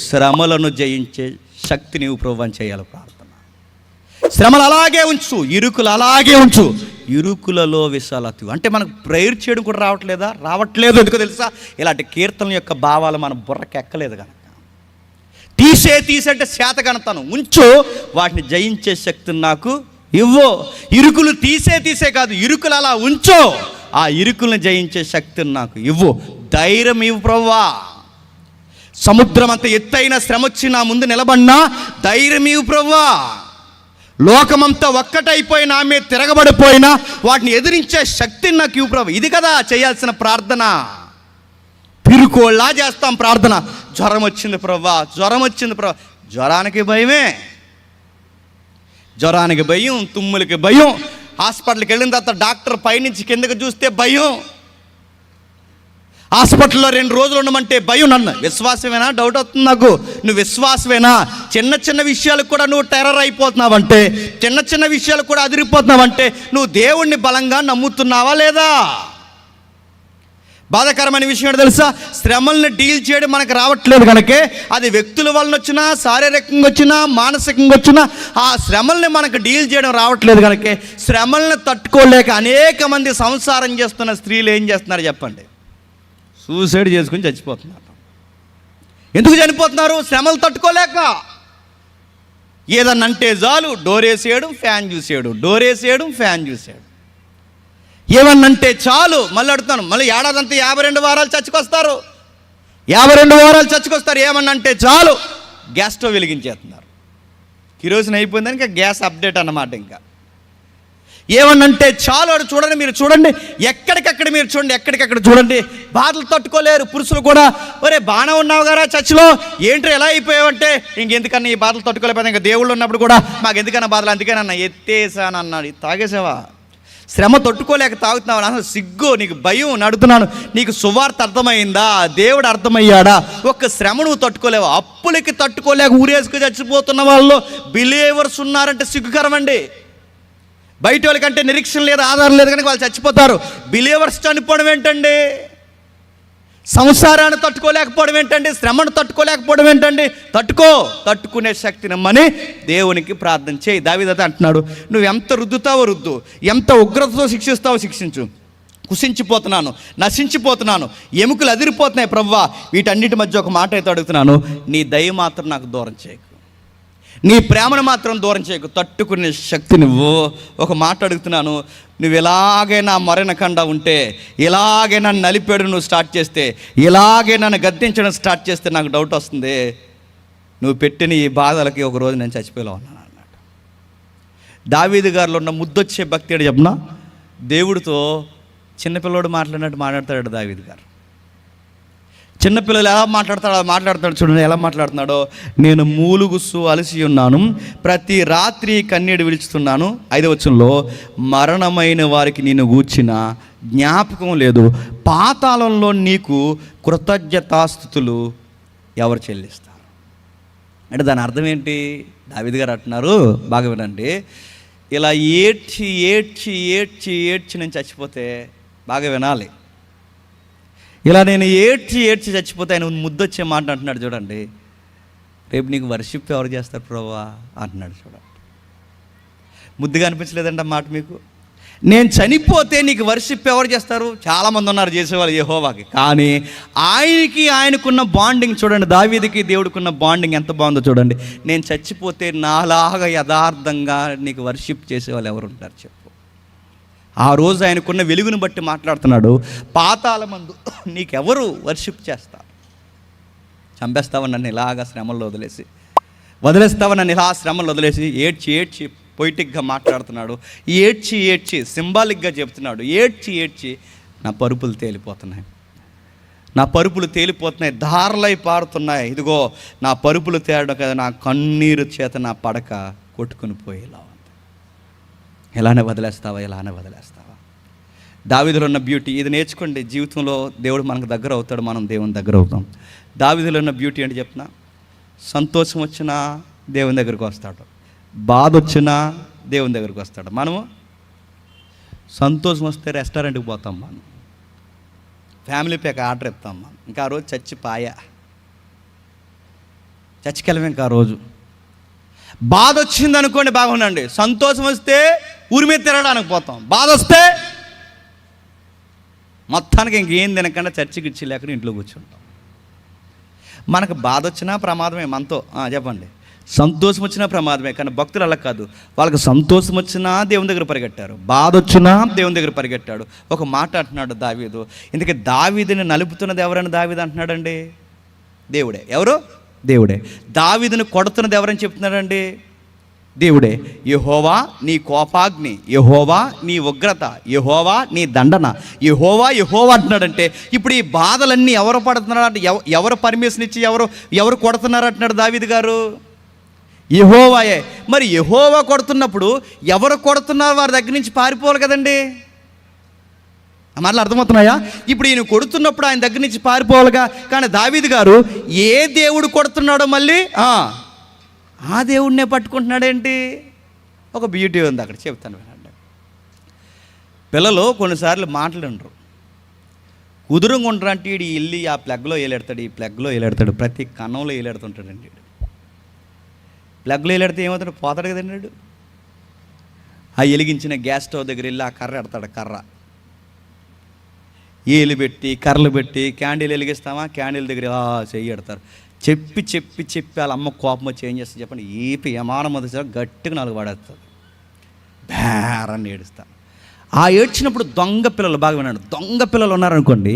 శ్రమలను జయించే శక్తి నీవు ప్రభువుని చేయాలి ప్రార్థన. శ్రమలు అలాగే ఉంచు, ఇరుకులు అలాగే ఉంచు, ఇరుకులలో విశాలత. అంటే మనకు ప్రేయర్ చేయడం కూడా రావట్లేదు. ఎందుకో తెలుసా? ఇలాంటి కీర్తనల యొక్క భావాలు మన బుర్రకి ఎక్కలేదు కనుక. తీసే అంటే శాతగనతను ఉంచు, వాటిని జయించే శక్తిని నాకు ఇవ్వు. ఇరుకులు తీసే కాదు, ఇరుకులు అలా ఉంచు, ఆ ఇరుకులను జయించే శక్తిని నాకు ఇవ్వు. ధైర్యం ఇవ్వు ప్రభువా. సముద్రం అంత ఎత్తైన శ్రమ వచ్చి నా ముందు నిలబడినా ధైర్యం ఇవ్వు ప్రభువా. లోకమంతా ఒక్కటైపోయినా ఆమె తిరగబడిపోయినా వాటిని ఎదిరించే శక్తిని నాకు ఇవ్వు ప్రభు. ఇది కదా చేయాల్సిన ప్రార్థన. పిరుకోళ్ళా చేస్తాం ప్రార్థన. జ్వరం వచ్చింది ప్రభువా, జ్వరం వచ్చింది ప్రభు. జ్వరానికి భయమే, జ్వరానికి భయం, తుమ్ములకి భయం, హాస్పిటల్కి వెళ్ళిన తర్వాత డాక్టర్ పైనుంచి కిందకి చూస్తే భయం, హాస్పిటల్లో 2 రోజులు ఉండమంటే భయం. నన్ను విశ్వాసమేనా? డౌట్ అవుతుంది నాకు. నువ్వు విశ్వాసమేనా? చిన్న విషయాలకు కూడా నువ్వు టెర్రర్ అయిపోతున్నావంటే, చిన్న విషయాలకు కూడా అదిరిపోతున్నావంటే నువ్వు దేవుణ్ణి బలంగా నమ్ముతున్నావా లేదా? బాధాకరమైన విషయం ఏంటో తెలుసా? శ్రమల్ని డీల్ చేయడం మనకు రావట్లేదు కనుకే, అది వ్యక్తుల వలన వచ్చినా, శారీరకంగా వచ్చినా, మానసికంగా వచ్చినా, ఆ శ్రమల్ని మనకు డీల్ చేయడం రావట్లేదు కనుకే శ్రమల్ని తట్టుకోలేక అనేక మంది సంసారం చేస్తున్న స్త్రీలు ఏం చేస్తున్నారు చెప్పండి? సూసైడ్ చేసుకుని చచ్చిపోతున్నారు. ఎందుకు చనిపోతున్నారు? శ్రమలు తట్టుకోలేక. ఏదన్నంటే చాలు డోరేసేయడం, ఫ్యాన్ చూసేయడం, డోరేసేయడం, ఫ్యాన్ చూసేయడం. ఏమన్నంటే చాలు, మళ్ళీ అడుగుతాను, మళ్ళీ ఏడాదంతా 52 వారాలు చచ్చికొస్తారు. 52 వారాలు చచ్చికొస్తారు. ఏమన్నంటే చాలు గ్యాస్ స్టవ్ వెలిగించేస్తున్నారు. కిరోసిన్ అయిపోయిందని ఇంకా గ్యాస్ అప్డేట్ అన్నమాట. ఇంకా ఏమన్నంటే చాలు. అడు చూడండి, మీరు చూడండి, ఎక్కడికక్కడ మీరు చూడండి, ఎక్కడికక్కడ చూడండి, బాధలు తట్టుకోలేరు పురుషులు కూడా. ఒరే బాగానే ఉన్నావు కదా చర్చిలో, ఏంటో ఎలా అయిపోయావంటే, ఇంకెందుకన్నా ఈ బాధలు తట్టుకోలేకపోతే, ఇంకా దేవుళ్ళు ఉన్నప్పుడు కూడా మాకు ఎందుకన్నా బాధలు, అందుకేనన్నా ఎత్తేసానన్నాడు. తాగేసావా? శ్రమ తట్టుకోలేక తాగుతున్నావు, అసలు సిగ్గు, నీకు భయం. నడుతున్నాను, నీకు సువార్త అర్థమైందా? దేవుడు అర్థమయ్యాడా? ఒక్క శ్రమ నువ్వు తట్టుకోలేవు. అప్పులకి తట్టుకోలేక ఊరేసుకు చచ్చిపోతున్న వాళ్ళు బిలీవర్స్ ఉన్నారంటే సిగ్గుకరమండి. బయట వాళ్ళకంటే నిరీక్షణ లేదు, ఆధారం లేదు కనుక వాళ్ళు చచ్చిపోతారు. బిలీవర్స్ చనిపోవడం ఏంటండి? సంసారాన్ని తట్టుకోలేకపోవడం ఏంటండి? శ్రమను తట్టుకోలేకపోవడం ఏంటండి? తట్టుకునే శక్తిని ఇమ్మని దేవునికి ప్రార్థన చేయి. దావీదు అంటున్నాడు, నువ్వు ఎంత రుద్దుతావో రుద్దు, ఎంత ఉగ్రతతో శిక్షిస్తావో శిక్షించు, కుసించిపోతున్నాను, నశించిపోతున్నాను, ఎముకలు అదిరిపోతున్నాయి ప్రభువా. వీటన్నిటి మధ్య ఒక మాట అయితే అడుగుతున్నాను, నీ దయ మాత్రం నాకు దూరం చేయకు, నీ ప్రేమను మాత్రం దూరం చేయకు, తట్టుకునే శక్తి నువ్వు. ఒక మాట అడుగుతున్నాను, నువ్వు ఇలాగే నా మరణకండా ఉంటే, ఇలాగే నన్ను నలిపేడు నువ్వు స్టార్ట్ చేస్తే, ఇలాగే నన్ను గద్దించడం స్టార్ట్ చేస్తే నాకు డౌట్ వస్తుంది, నువ్వు పెట్టిన ఈ బాధలకి ఒకరోజు నేను చచ్చిపోయేలా ఉన్నాను అన్నాడు. దావీదు గారిలో ఉన్న ముద్దొచ్చే భక్తి అని చెప్పనా? దేవుడితో చిన్నపిల్లడు మాట్లాడినట్టు మాట్లాడతాడు దావీదు గారు. చిన్నపిల్లలు ఎలా మాట్లాడతాడు చూడండి, ఎలా మాట్లాడుతున్నాడో. నేను మూలుగుసు అలసి ఉన్నాను, ప్రతి రాత్రి కన్నీడు విడుచుతున్నాను. 5వ వచనంలో, మరణమైన వారికి నేను గూర్చిన జ్ఞాపకం లేదు, పాతాళంలో నీకు కృతజ్ఞతాస్తుతులు ఎవరు చెల్లిస్తారు? అంటే దాని అర్థం ఏంటి? దావీదు గారు అంటున్నారు, బాగా వినండి, ఇలా ఏడ్చి నేను చచ్చిపోతే, బాగా వినాలి, ఇలా నేను ఏడ్చి చచ్చిపోతే ఆయన ముద్దొచ్చే మాట అంటున్నాడు చూడండి, రేపు నీకు వర్షిప్ ఎవరు చేస్తారు ప్రభువా అంటున్నాడు చూడండి. ముద్దుగా అనిపించలేదండి ఆ మాట మీకు? నేను చనిపోతే నీకు వర్షిప్ ఎవరు చేస్తారు? చాలామంది ఉన్నారు చేసేవాళ్ళు యెహోవాకి, కానీ ఆయనకున్న బాండింగ్ చూడండి, దావీదుకి దేవుడికున్న బాండింగ్ ఎంత బాగుందో చూడండి. నేను చచ్చిపోతే నాలాగా యథార్థంగా నీకు వర్షిప్ చేసేవాళ్ళు ఎవరు ఉంటారు చెప్పు? ఆ రోజు ఆయనకున్న వెలుగును బట్టి మాట్లాడుతున్నాడు. పాతాళమందు నీకెవరు వర్షిప్ చేస్తారు? చంపేస్తావా నన్ను ఇలాగా శ్రమల్లో వదిలేస్తావా నన్ను ఇలా శ్రమల్లో వదిలేసి? ఏడ్చి పొయిటిక్గా మాట్లాడుతున్నాడు. ఏడ్చి సింబాలిక్గా చెప్తున్నాడు. ఏడ్చి నా పరుపులు తేలిపోతున్నాయి, ధారలై పారుతున్నాయి. ఇదిగో నా పరుపులు తేలడం కదా, నా కన్నీరు చేత నా పడక కొట్టుకుని పోయేలా. ఇలానే వదిలేస్తావా? దావీదులో ఉన్న బ్యూటీ ఇది నేర్చుకోండి. జీవితంలో దేవుడు మనకు దగ్గర అవుతాడు, మనం దేవుని దగ్గర అవుతాం. దావీదులో ఉన్న బ్యూటీ అంటే చెప్తున్నా, సంతోషం వచ్చినా దేవుని దగ్గరికి వస్తాడు, బాధ వచ్చినా దేవుని దగ్గరికి వస్తాడు. మనము సంతోషం వస్తే రెస్టారెంట్కి పోతాం, మనం ఫ్యామిలీ ప్యాక్ ఆర్డర్ ఇస్తాం, మనం ఇంకా ఆ రోజు చచ్చికెళ్ళం. ఇంకా ఆ రోజు బాధ వచ్చింది అనుకోండి, బాగుండండి. సంతోషం వస్తే ఊరి మీద తిరగడానికి పోతాం, బాధ వస్తే మొత్తానికి ఇంకేం తినకుండా చర్చికి ఇచ్చి లేకుండా ఇంట్లో కూర్చుంటాం. మనకు బాధ వచ్చినా ప్రమాదమే మనతో. చెప్పండి. సంతోషం వచ్చినా ప్రమాదమే. కానీ భక్తులు అలా కాదు, వాళ్ళకి సంతోషం వచ్చినా దేవుని దగ్గర పరిగెట్టారు, బాధ వచ్చినా దేవుని దగ్గర పరిగెట్టాడు. ఒక మాట అంటున్నాడు దావీదు. ఇందుకే దావీదుని నలుపుతున్నది ఎవరని దావీదు అంటున్నాడండి? దేవుడే. ఎవరు? దేవుడే. దావీదుని కొడుతున్నది ఎవరని చెప్తున్నాడండి? దేవుడే. యెహోవా నీ కోపాగ్ని, యెహోవా నీ ఉగ్రత, యెహోవా నీ దండన, యెహోవా అంటున్నాడంటే ఇప్పుడు ఈ బాధలన్నీ ఎవరు పడుతున్నారు అంటే ఎవరు పర్మిషన్ ఇచ్చి ఎవరు కొడుతున్నారు అంటున్నాడు దావీదు గారు? యెహోవాయే. మరి యెహోవా కొడుతున్నప్పుడు ఎవరు కొడుతున్నారు వారి దగ్గర నుంచి పారిపోవాలి కదండి. మాటలు అర్థమవుతున్నాయా? ఇప్పుడు ఈయన కొడుతున్నప్పుడు ఆయన దగ్గర నుంచి పారిపోవాలిగా. కానీ దావీదు గారు ఏ దేవుడు కొడుతున్నాడో మళ్ళీ ఆ దేవుడినే పట్టుకుంటున్నాడేంటి? ఒక బ్యూటీ ఉంది అక్కడ, చెప్తాను వినండి. పిల్లలు కొన్నిసార్లు మాట్లాడరు, కుదురుగా ఉండరు అంటే వీడు వెళ్ళి ఆ ప్లగ్లో వేలాడతాడు, ఈ ప్లగ్లో వేలాడతాడు, ప్రతి కన్నంలో వేలాడుతుంటాడండి. వీడు ప్లగ్లో వేలాడితే ఏమవుతాడు? పోతాడు కదండి వీడు. ఆ వెలిగించిన గ్యాస్ స్టవ్ దగ్గర వెళ్ళి ఆ కర్ర ఎడతాడు, కర్ర ఏలు పెట్టి కర్రలు పెట్టి క్యాండిల్ వెలిగిస్తామా, క్యాండిల్ దగ్గర చెయ్యి ఎడతారు. చెప్పి వాళ్ళ అమ్మ కోపం వచ్చి ఏం చేస్తుంది చెప్పండి? ఏపి యమానం మొదటి గట్టిగా నాలుగు పడేస్తుంది, బేరని ఏడుస్తాను. ఆ ఏడ్చినప్పుడు దొంగ పిల్లలు, బాగా విన్నాడు, దొంగ పిల్లలు ఉన్నారనుకోండి,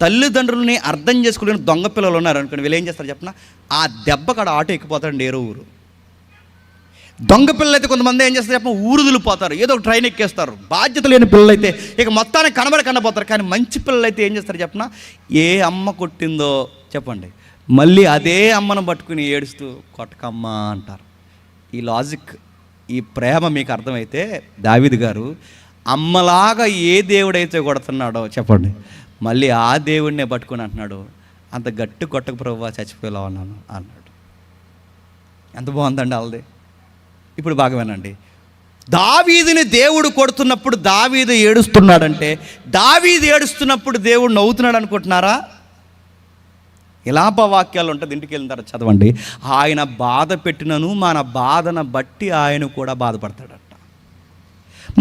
తల్లిదండ్రులని అర్థం చేసుకునే దొంగ పిల్లలు ఉన్నారనుకోండి, వీళ్ళు ఏం చేస్తారు చెప్పిన? ఆ దెబ్బ కాడ ఆటో ఎక్కిపోతారండి ఏరో ఊరు. దొంగ పిల్లలు అయితే కొంతమంది ఏం చేస్తారు చెప్పిన? ఊరుదులిపోతారు, ఏదో ఒక ట్రైన్ ఎక్కేస్తారు. బాధ్యత లేని పిల్లలు అయితే ఇక మొత్తానికి కనబడిపోతారు. కానీ మంచి పిల్లలు అయితే ఏం చేస్తారు చెప్పిన? ఏ అమ్మ కొట్టిందో చెప్పండి, మళ్ళీ అదే అమ్మను పట్టుకుని ఏడుస్తూ కొట్టకమ్మ అంటారు. ఈ లాజిక్, ఈ ప్రేమ మీకు అర్థమైతే దావీదు గారు అమ్మలాగా ఏ దేవుడైతే కొడుతున్నాడో చెప్పండి, మళ్ళీ ఆ దేవుడినే పట్టుకుని అంటున్నాడు, అంత గట్టి కొట్టక ప్రభువా చచ్చిపోయేలా ఉన్నాను అన్నాడు. ఎంత బాగుందండి వాళ్ళది. ఇప్పుడు బాగా వినండి. దావీదుని దేవుడు కొడుతున్నప్పుడు దావీదు ఏడుస్తున్నాడంటే, దావీదు ఏడుస్తున్నప్పుడు దేవుడు నవ్వుతున్నాడు అనుకుంటున్నారా? ఇలాప వాక్యాలు ఉంటుంది, ఇంటికి వెళ్ళిన తర్వాత చదవండి. ఆయన బాధ పెట్టినను మన బాధను బట్టి ఆయన కూడా బాధపడతాడట.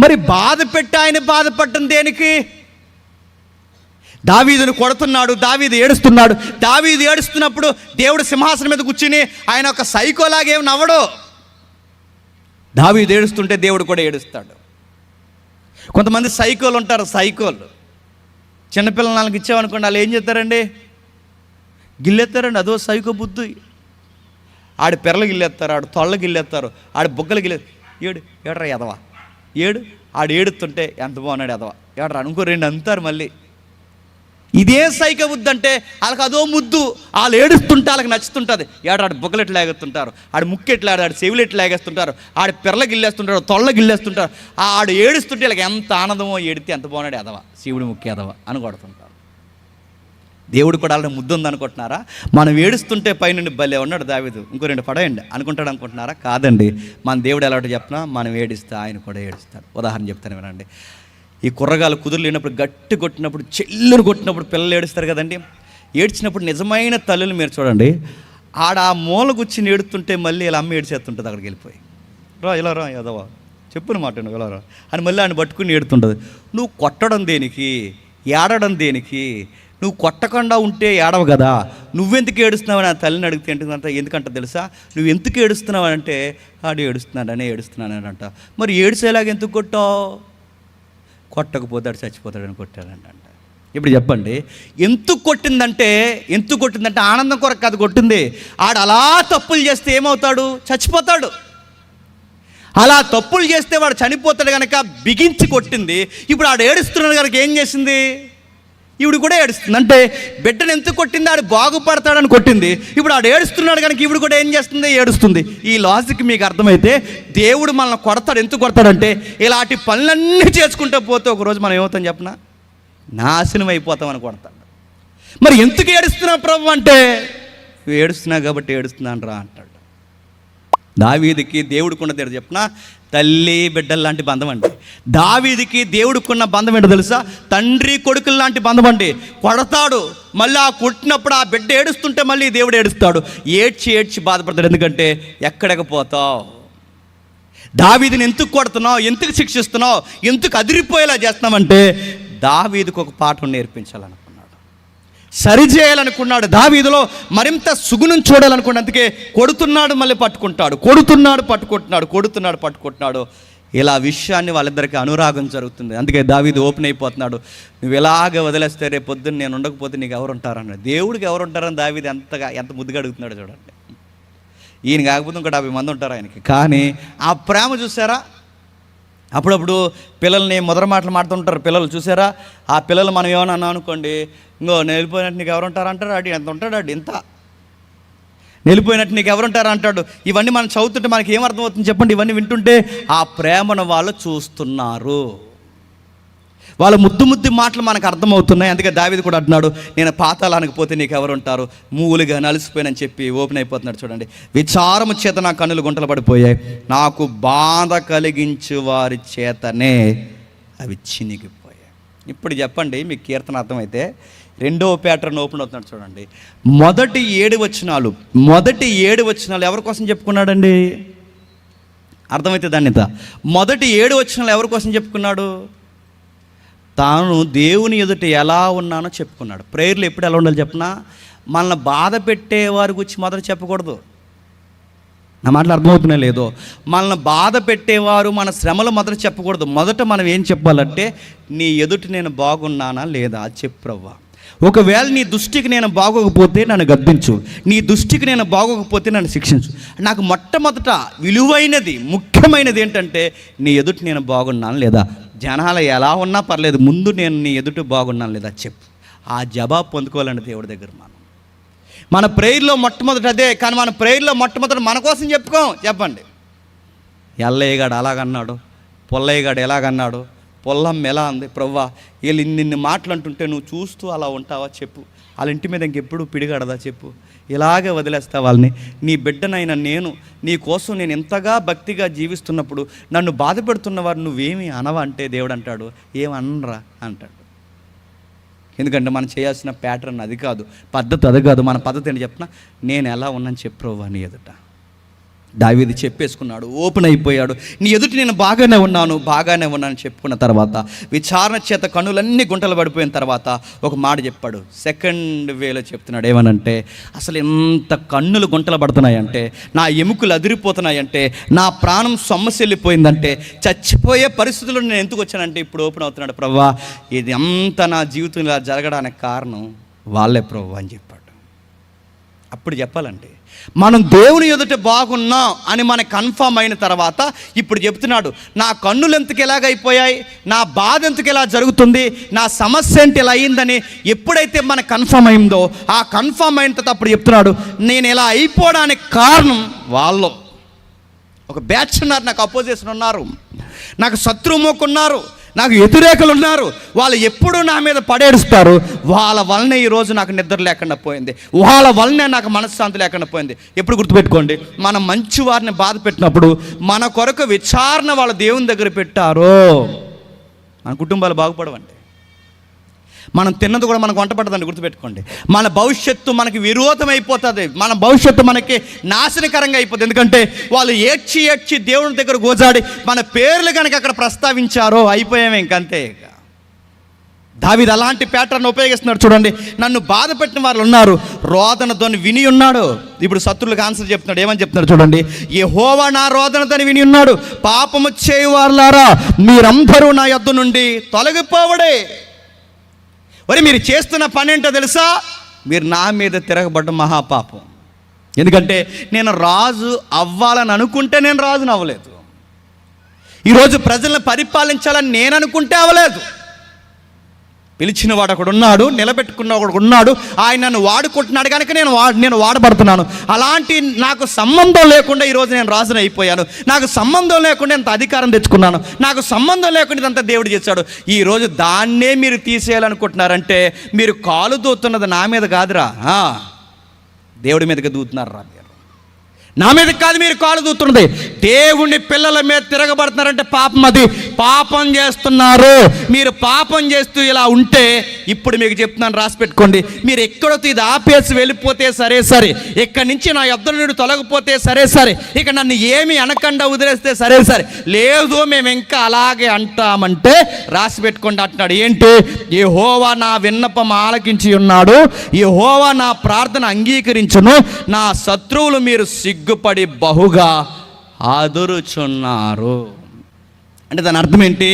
మరి బాధ పెట్టి ఆయన బాధపడటం దేనికి? దావీదును కొడుతున్నాడు, దావీదు ఏడుస్తున్నాడు. దావీదు ఏడుస్తున్నప్పుడు దేవుడు సింహాసనం మీద కూర్చుని ఆయన ఒక సైకోలాగేం నవ్వడు. దావీదు ఏడుస్తుంటే దేవుడు కూడా ఏడుస్తాడు. కొంతమంది సైకోలు ఉంటారు, సైకోలు. చిన్నపిల్లలు నాలుగు ఇచ్చామనుకోండి, వాళ్ళు ఏం చేస్తారండి? గిల్లెత్తారండి. అదో సైకో బుద్ధి. ఆడి పెరలు గిల్లెత్తారు, ఆడు తొళ్ళ గిల్లెత్తారు, ఆడి బుగ్గలు ఏడరా ఎదవా ఆడు ఏడుతుంటే ఎంత బాగున్నాడు ఎదవా ఏడరా అనుకో, రెండు అంటారు మళ్ళీ. ఇదే సైకో బుద్ధి అంటే వాళ్ళకి అదో ముద్దు. వాళ్ళు ఏడుస్తుంటే వాళ్ళకి నచ్చుతుంటుంది. ఆడు బుగ్గలు ఎట్లా లాగేస్తుంటారు, ఆడు ముక్కు ఎట్లా ఆడు చెవులు ఎట్లా లాగేస్తుంటారు, ఆడి పెరల గిల్లేస్తుంటారు, తొళ్ళ గిల్లేస్తుంటారు. ఆడు ఏడుస్తుంటే వాళ్ళకి ఎంత ఆనందమో, ఏడితే ఎంత బాగున్నాడు ఎదవా, శివుడి ముక్కు ఎదవా అని కొడుతుంటారు. దేవుడు కూడా వాళ్ళని ముద్దు ఉందనుకుంటున్నారా? మనం ఏడుస్తుంటే పైనుండి భలే ఉన్నాడు దావీదు, ఇంకో రెండు పడేయండి అనుకుంటాడు అనుకుంటున్నారా? కాదండి. మన దేవుడు ఎలా చెప్పినా మనం ఏడిస్తే ఆయన కూడా ఏడుస్తాడు. ఉదాహరణ చెప్తాను వినండి. ఈ కుర్రగాలు కుదురు లేనప్పుడు, గట్టి కొట్టినప్పుడు, చెల్లును కొట్టినప్పుడు పిల్లలు ఏడుస్తారు కదండి. ఏడ్చినప్పుడు నిజమైన తల్లులు మీరు చూడండి, ఆడ ఆ మూల కూర్చుని ఏడుతుంటే మళ్ళీ ఇలా అమ్మ ఏడిచేస్తుంటుంది. అక్కడికి వెళ్ళిపోయి ఇలా రా ఎదవా చెప్పును మాట ఇలా రా అని మళ్ళీ ఆయన పట్టుకుని ఏడుతుంటుంది. నువ్వు కొట్టడం దేనికి, ఏడడం దేనికి? నువ్వు కొట్టకుండా ఉంటే ఏడవు కదా, నువ్వెందుకు ఏడుస్తున్నావు అని ఆ తల్లిని అడిగితే ఎందుకంటే తెలుసా? నువ్వు ఎందుకు ఏడుస్తున్నావు అంటే ఆడు ఏడుస్తున్నానని అంట. మరి ఏడ్చేలాగా ఎందుకు కొట్టావు? కొట్టకపోతే ఆడు చచ్చిపోతాడని కొట్టాడంట. ఇప్పుడు చెప్పండి, ఎందుకు కొట్టిందంటే ఆనందం కొరకు కాదు కొట్టింది. ఆడు అలా తప్పులు చేస్తే ఏమవుతాడు? చచ్చిపోతాడు. అలా తప్పులు చేస్తే వాడు చనిపోతాడు కనుక బిగించి కొట్టింది. ఇప్పుడు ఆడు ఏడుస్తున్నాడు కనుక ఏం చేసింది? ఈవిడు కూడా ఏడుస్తుంది. అంటే బిడ్డను ఎందుకు కొట్టింది? ఆడు బాగుపడతాడని కొట్టింది. ఇప్పుడు ఆడు ఏడుస్తున్నాడు కనుక ఈవిడు కూడా ఏం చేస్తుంది? ఏడుస్తుంది. ఈ లాజిక్ మీకు అర్థమైతే దేవుడు మనల్ని కొడతాడు. ఎందుకు కొడతాడంటే ఇలాంటి పనులన్నీ చేసుకుంటూ పోతే ఒకరోజు మనం ఏమవుతాం చెప్పనా? నాశనం అయిపోతామని కొడతాడు. మరి ఎందుకు ఏడుస్తున్నావు ప్రభు అంటే, నువ్వు ఏడుస్తున్నావు కాబట్టి ఏడుస్తున్నాను రా అంటాడు. దావీదుకి దేవుడికున్న తేడా చెప్పిన తల్లి బిడ్డల లాంటి బంధం అండి. దావీదుకి దేవుడికున్న బంధం ఏంటో తెలుసా? తండ్రి కొడుకుల లాంటి బంధం అండి. కొడతాడు, మళ్ళీ ఆ కొట్టినప్పుడు ఆ బిడ్డ ఏడుస్తుంటే మళ్ళీ దేవుడు ఏడుస్తాడు. ఏడ్చి ఏడ్చి బాధపడతాడు. ఎందుకంటే ఎక్కడకపోతావు, దావీదుని ఎందుకు కొడుతున్నావు, ఎందుకు శిక్షిస్తున్నావు, ఎందుకు అదిరిపోయేలా చేస్తున్నామంటే దావీదుకు ఒక పాఠం నేర్పించాలనుకున్నాడు, సరిచేయాలనుకున్నాడు. దావీదులో మరింత సుగుణం చూడాలనుకున్నాడు. అందుకే కొడుతున్నాడు, మళ్ళీ పట్టుకుంటాడు, కొడుతున్నాడు, పట్టుకుంటున్నాడు, కొడుతున్నాడు, పట్టుకుంటున్నాడు. ఇలా విషయాన్ని వాళ్ళిద్దరికి అనురాగం జరుగుతుంది. అందుకే దావీదు ఓపెన్ అయిపోతున్నాడు. నువ్వు ఇలాగే వదిలేస్తే రేపు పొద్దున్న నేను ఉండకపోతే నీకు ఎవరు ఉంటారన్నాడు. దేవుడికి ఎవరు ఉంటారని దావీదు ఎంత ముద్దుగా అడుగుతున్నాడు చూడండి. ఈయన కాకపోతే ఇంకా 70 మంది ఉంటారు ఆయనకి. కానీ ఆ ప్రేమ చూసారా? అప్పుడప్పుడు పిల్లల్ని మొదటి మాటలు మాడుతుంటారు పిల్లలు, చూసారా? ఆ పిల్లలు మనం ఏమన్నా అన్నాం అనుకోండి, ఇంకో నేను వెళ్ళిపోయినట్టు నీకు ఎవరు ఉంటారు అంటారు. అడి ఎంత ఉంటాడు, అడి ఇంత వెళ్ళిపోయినట్టు నీకు ఎవరుంటారు అంటాడు. ఇవన్నీ మనం చదువుతుంటే మనకి ఏమర్థమవుతుంది చెప్పండి? ఇవన్నీ వింటుంటే ఆ ప్రేమను వాళ్ళు చూస్తున్నారు, వాళ్ళ ముద్దు మాటలు మనకు అర్థమవుతున్నాయి. అందుకే దావీదు కూడా అంటున్నాడు, నేను పాతాళానికి పోతే నీకు ఎవరు ఉంటారు, మూలుగా నలిసిపోయినని చెప్పి ఓపెన్ అయిపోతున్నాడు. చూడండి, విచారము చేత నా కన్నులు గుంటలు పడిపోయాయి, నాకు బాధ కలిగించు వారి చేతనే అవి చినిగిపోయాయి. ఇప్పుడు చెప్పండి, మీకు కీర్తన అర్థమైతే రెండవ ప్యాటర్న్ ఓపెన్ అవుతున్నాడు. చూడండి, మొదటి 7 వచనాలు ఎవరి కోసం చెప్పుకున్నాడండి? అర్థమైతే దాన్ని మొదటి 7 వచనాలు ఎవరి కోసం చెప్పుకున్నాడు? తాను దేవుని ఎదుట ఎలా ఉన్నానో చెప్పుకున్నాడు. ప్రేయర్లు ఎప్పుడు ఎలా ఉండాలి చెప్పనా? మనల్ని బాధ పెట్టేవారి గురించి మొదట చెప్పకూడదు. నా మాటలు అర్థమవుతున్నాయి లేదో? మనల్ని బాధ పెట్టేవారు, మన శ్రమలు మొదట చెప్పకూడదు. మొదట మనం ఏం చెప్పాలంటే, నీ ఎదుట నేను బాగున్నానా లేదా చెప్పు ప్రవ్వా. ఒకవేళ నీ దృష్టికి నేను బాగోకపోతే నన్ను గద్దించు, నీ దృష్టికి నేను బాగోకపోతే నన్ను శిక్షించు. నాకు మొట్టమొదట విలువైనది, ముఖ్యమైనది ఏంటంటే, నీ ఎదుట నేను బాగున్నాను లేదా. జనాలు ఎలా ఉన్నా పర్లేదు, ముందు నేను నీ ఎదుట బాగున్నాను లేదా చెప్పు. ఆ జవాబు పొందుకోవాలండి దేవుడి దగ్గర. మన ప్రేయర్లో మొట్టమొదటి అదే. కానీ మన ప్రేయర్లో మొట్టమొదటి మన కోసం చెప్పండి. ఎల్లయ్యగాడు అలాగన్నాడు, పొల్లయ్యగాడు ఎలాగన్నాడు, పొల్లమ్మ ఎలా ఉంది, ప్రవ్వా వీళ్ళు ఇన్ని మాటలు అంటుంటే నువ్వు చూస్తూ అలా ఉంటావా చెప్పు. వాళ్ళ ఇంటి మీద ఇంకెప్పుడు పిడిగడదా చెప్పు. ఇలాగే వదిలేస్తా వాళ్ళని. నీ బిడ్డనైనా నేను నీ కోసం నేను ఎంతగా భక్తిగా జీవిస్తున్నప్పుడు నన్ను బాధ పెడుతున్నవారు నువ్వేమి అనవా అంటే దేవుడు అంటాడు, ఏమనరా అంటాడు. ఎందుకంటే మనం చేయాల్సిన ప్యాటర్న్ అది కాదు, పద్ధతి అది కాదు. మన పద్ధతి ఏంటి చెప్పిన, నేను ఎలా ఉన్నాను చెప్పు నీ ఎదుట. దావీదు చెప్పేసుకున్నాడు, ఓపెన్ అయిపోయాడు. నీ ఎదుటి నేను బాగానే ఉన్నాను చెప్పుకున్న తర్వాత, విచారణ చేత కన్నులన్నీ గుంటలు పడిపోయిన తర్వాత ఒక మాట చెప్పాడు. సెకండ్ వేలో చెప్తున్నాడు. ఏమనంటే, అసలు ఎంత కన్నులు గుంటలు పడుతున్నాయంటే, నా ఎముకలు అదిరిపోతున్నాయంటే, నా ప్రాణం సొమ్మసిల్లిపోయిందంటే, చచ్చిపోయే పరిస్థితుల్లో నేను ఎందుకు వచ్చానంటే, ఇప్పుడు ఓపెన్ అవుతున్నాడు. ప్రవ్వా ఇది అంతా నా జీవితం ఇలా జరగడానికి కారణం వాళ్ళే ప్రవ్వా అని చెప్పాడు. అప్పుడు చెప్పాలండి, మనం దేవుని ఎదుట బాగున్నాం అని మనకు కన్ఫర్మ్ అయిన తర్వాత ఇప్పుడు చెప్తున్నాడు, నా కన్నులు ఎందుకు ఎలాగైపోయాయి, నా బాధ ఎందుకు ఎలా జరుగుతుంది, నా సమస్య ఏంటి ఎలా అయిందని ఎప్పుడైతే మనకు కన్ఫర్మ్ అయిందో, ఆ కన్ఫర్మ్ అయిన తర్వాత అప్పుడు చెప్తున్నాడు, నేను ఇలా అయిపోవడానికి కారణం వాళ్ళు ఒక బ్యాచ్ ఉన్నారు, నాకు అపోజిషన్ ఉన్నారు, నాకు శత్రుమోకున్నారు, నాకు వ్యతిరేకులు ఉన్నారు. వాళ్ళు ఎప్పుడూ నా మీద పడేడుస్తారు. వాళ్ళ వలనే ఈరోజు నాకు నిద్ర లేకుండా పోయింది, వాళ్ళ వలనే నాకు మనశ్శాంతి లేకుండా పోయింది. ఎప్పుడు గుర్తుపెట్టుకోండి, మనం మంచి వారిని బాధ పెట్టినప్పుడు మన కొరకు విచారణ వాళ్ళ దేవుని దగ్గర పెట్టారో మన కుటుంబాలు బాగుపడవండి. మనం తిన్నది కూడా మనకు వంట పట్టదండి, గుర్తుపెట్టుకోండి. మన భవిష్యత్తు మనకి విరోధం అయిపోతుంది, మన భవిష్యత్తు మనకి నాశనకరంగా అయిపోతుంది. ఎందుకంటే వాళ్ళు ఏడ్చి దేవుని దగ్గర గోజాడి మన పేర్లు కనుక అక్కడ ప్రస్తావించారో అయిపోయామే ఇంకంతే. దావీదు అలాంటి ప్యాటర్న్ ఉపయోగిస్తున్నాడు. చూడండి, నన్ను బాధ పెట్టిన వాళ్ళు ఉన్నారు, రోదనతోని విని ఉన్నాడు. ఇప్పుడు శత్రువులకు ఆన్సర్ చెప్తున్నాడు. ఏమని చెప్తున్నాడు చూడండి, యెహోవా నా రోదనతోని విని ఉన్నాడు, పాపము చేయువారులారా మీరందరూ నా యొద్ద నుండి తొలగిపోవడే. మరి మీరు చేస్తున్న పని ఏంటో తెలుసా? మీరు నా మీద తిరగబడ్డ మహాపాపం. ఎందుకంటే నేను రాజు అవ్వాలని అనుకుంటే నేను రాజును అవ్వలేదు. ఈరోజు ప్రజలను పరిపాలించాలని నేను అనుకుంటే అవ్వలేదు. పిలిచిన వాడు ఒకడు ఉన్నాడు, నిలబెట్టుకున్న ఒకడు ఉన్నాడు. ఆయన నన్ను వాడుకుంటున్నాడు కనుక నేను వాడబడుతున్నాను. అలాంటి నాకు సంబంధం లేకుండా ఈరోజు నేను రాజుని అయిపోయాను. నాకు సంబంధం లేకుండా ఇంత అధికారం తెచ్చుకున్నాను. నాకు సంబంధం లేకుండా ఇదంతా దేవుడు చేశాడు. ఈరోజు దాన్నే మీరు తీసేయాలనుకుంటున్నారంటే మీరు కాలు దూతున్నది నా మీద కాదురా, దేవుడి మీదకి దూతున్నారా. నా మీద కాదు మీరు కాలు దూతున్నది, దేవుని పిల్లల మీద తిరగబడుతున్నారంటే పాపం. అది పాపం చేస్తున్నారు. మీరు పాపం చేస్తూ ఇలా ఉంటే ఇప్పుడు మీకు చెప్తున్నాను, రాసి పెట్టుకోండి. మీరు ఎక్కడో ఇది ఆపేసి వెళ్ళిపోతే సరే, ఇక్కడి నుంచి నా యొద్ద నుండి తొలగిపోతే సరే, ఇక నన్ను ఏమి అనకుండా వదిలేస్తే సరే, లేదు మేము ఇంకా అలాగే అంటామంటే రాసి పెట్టుకోండి అంటున్నాడు. ఏంటి? యెహోవా నా విన్నపం ఆలకించి ఉన్నాడు, యెహోవా నా ప్రార్థన అంగీకరించును, నా శత్రువులు మీరు సిగ్గుపడి బహుగా ఆదురుచున్నారు. అంటే దాని అర్థం ఏంటి?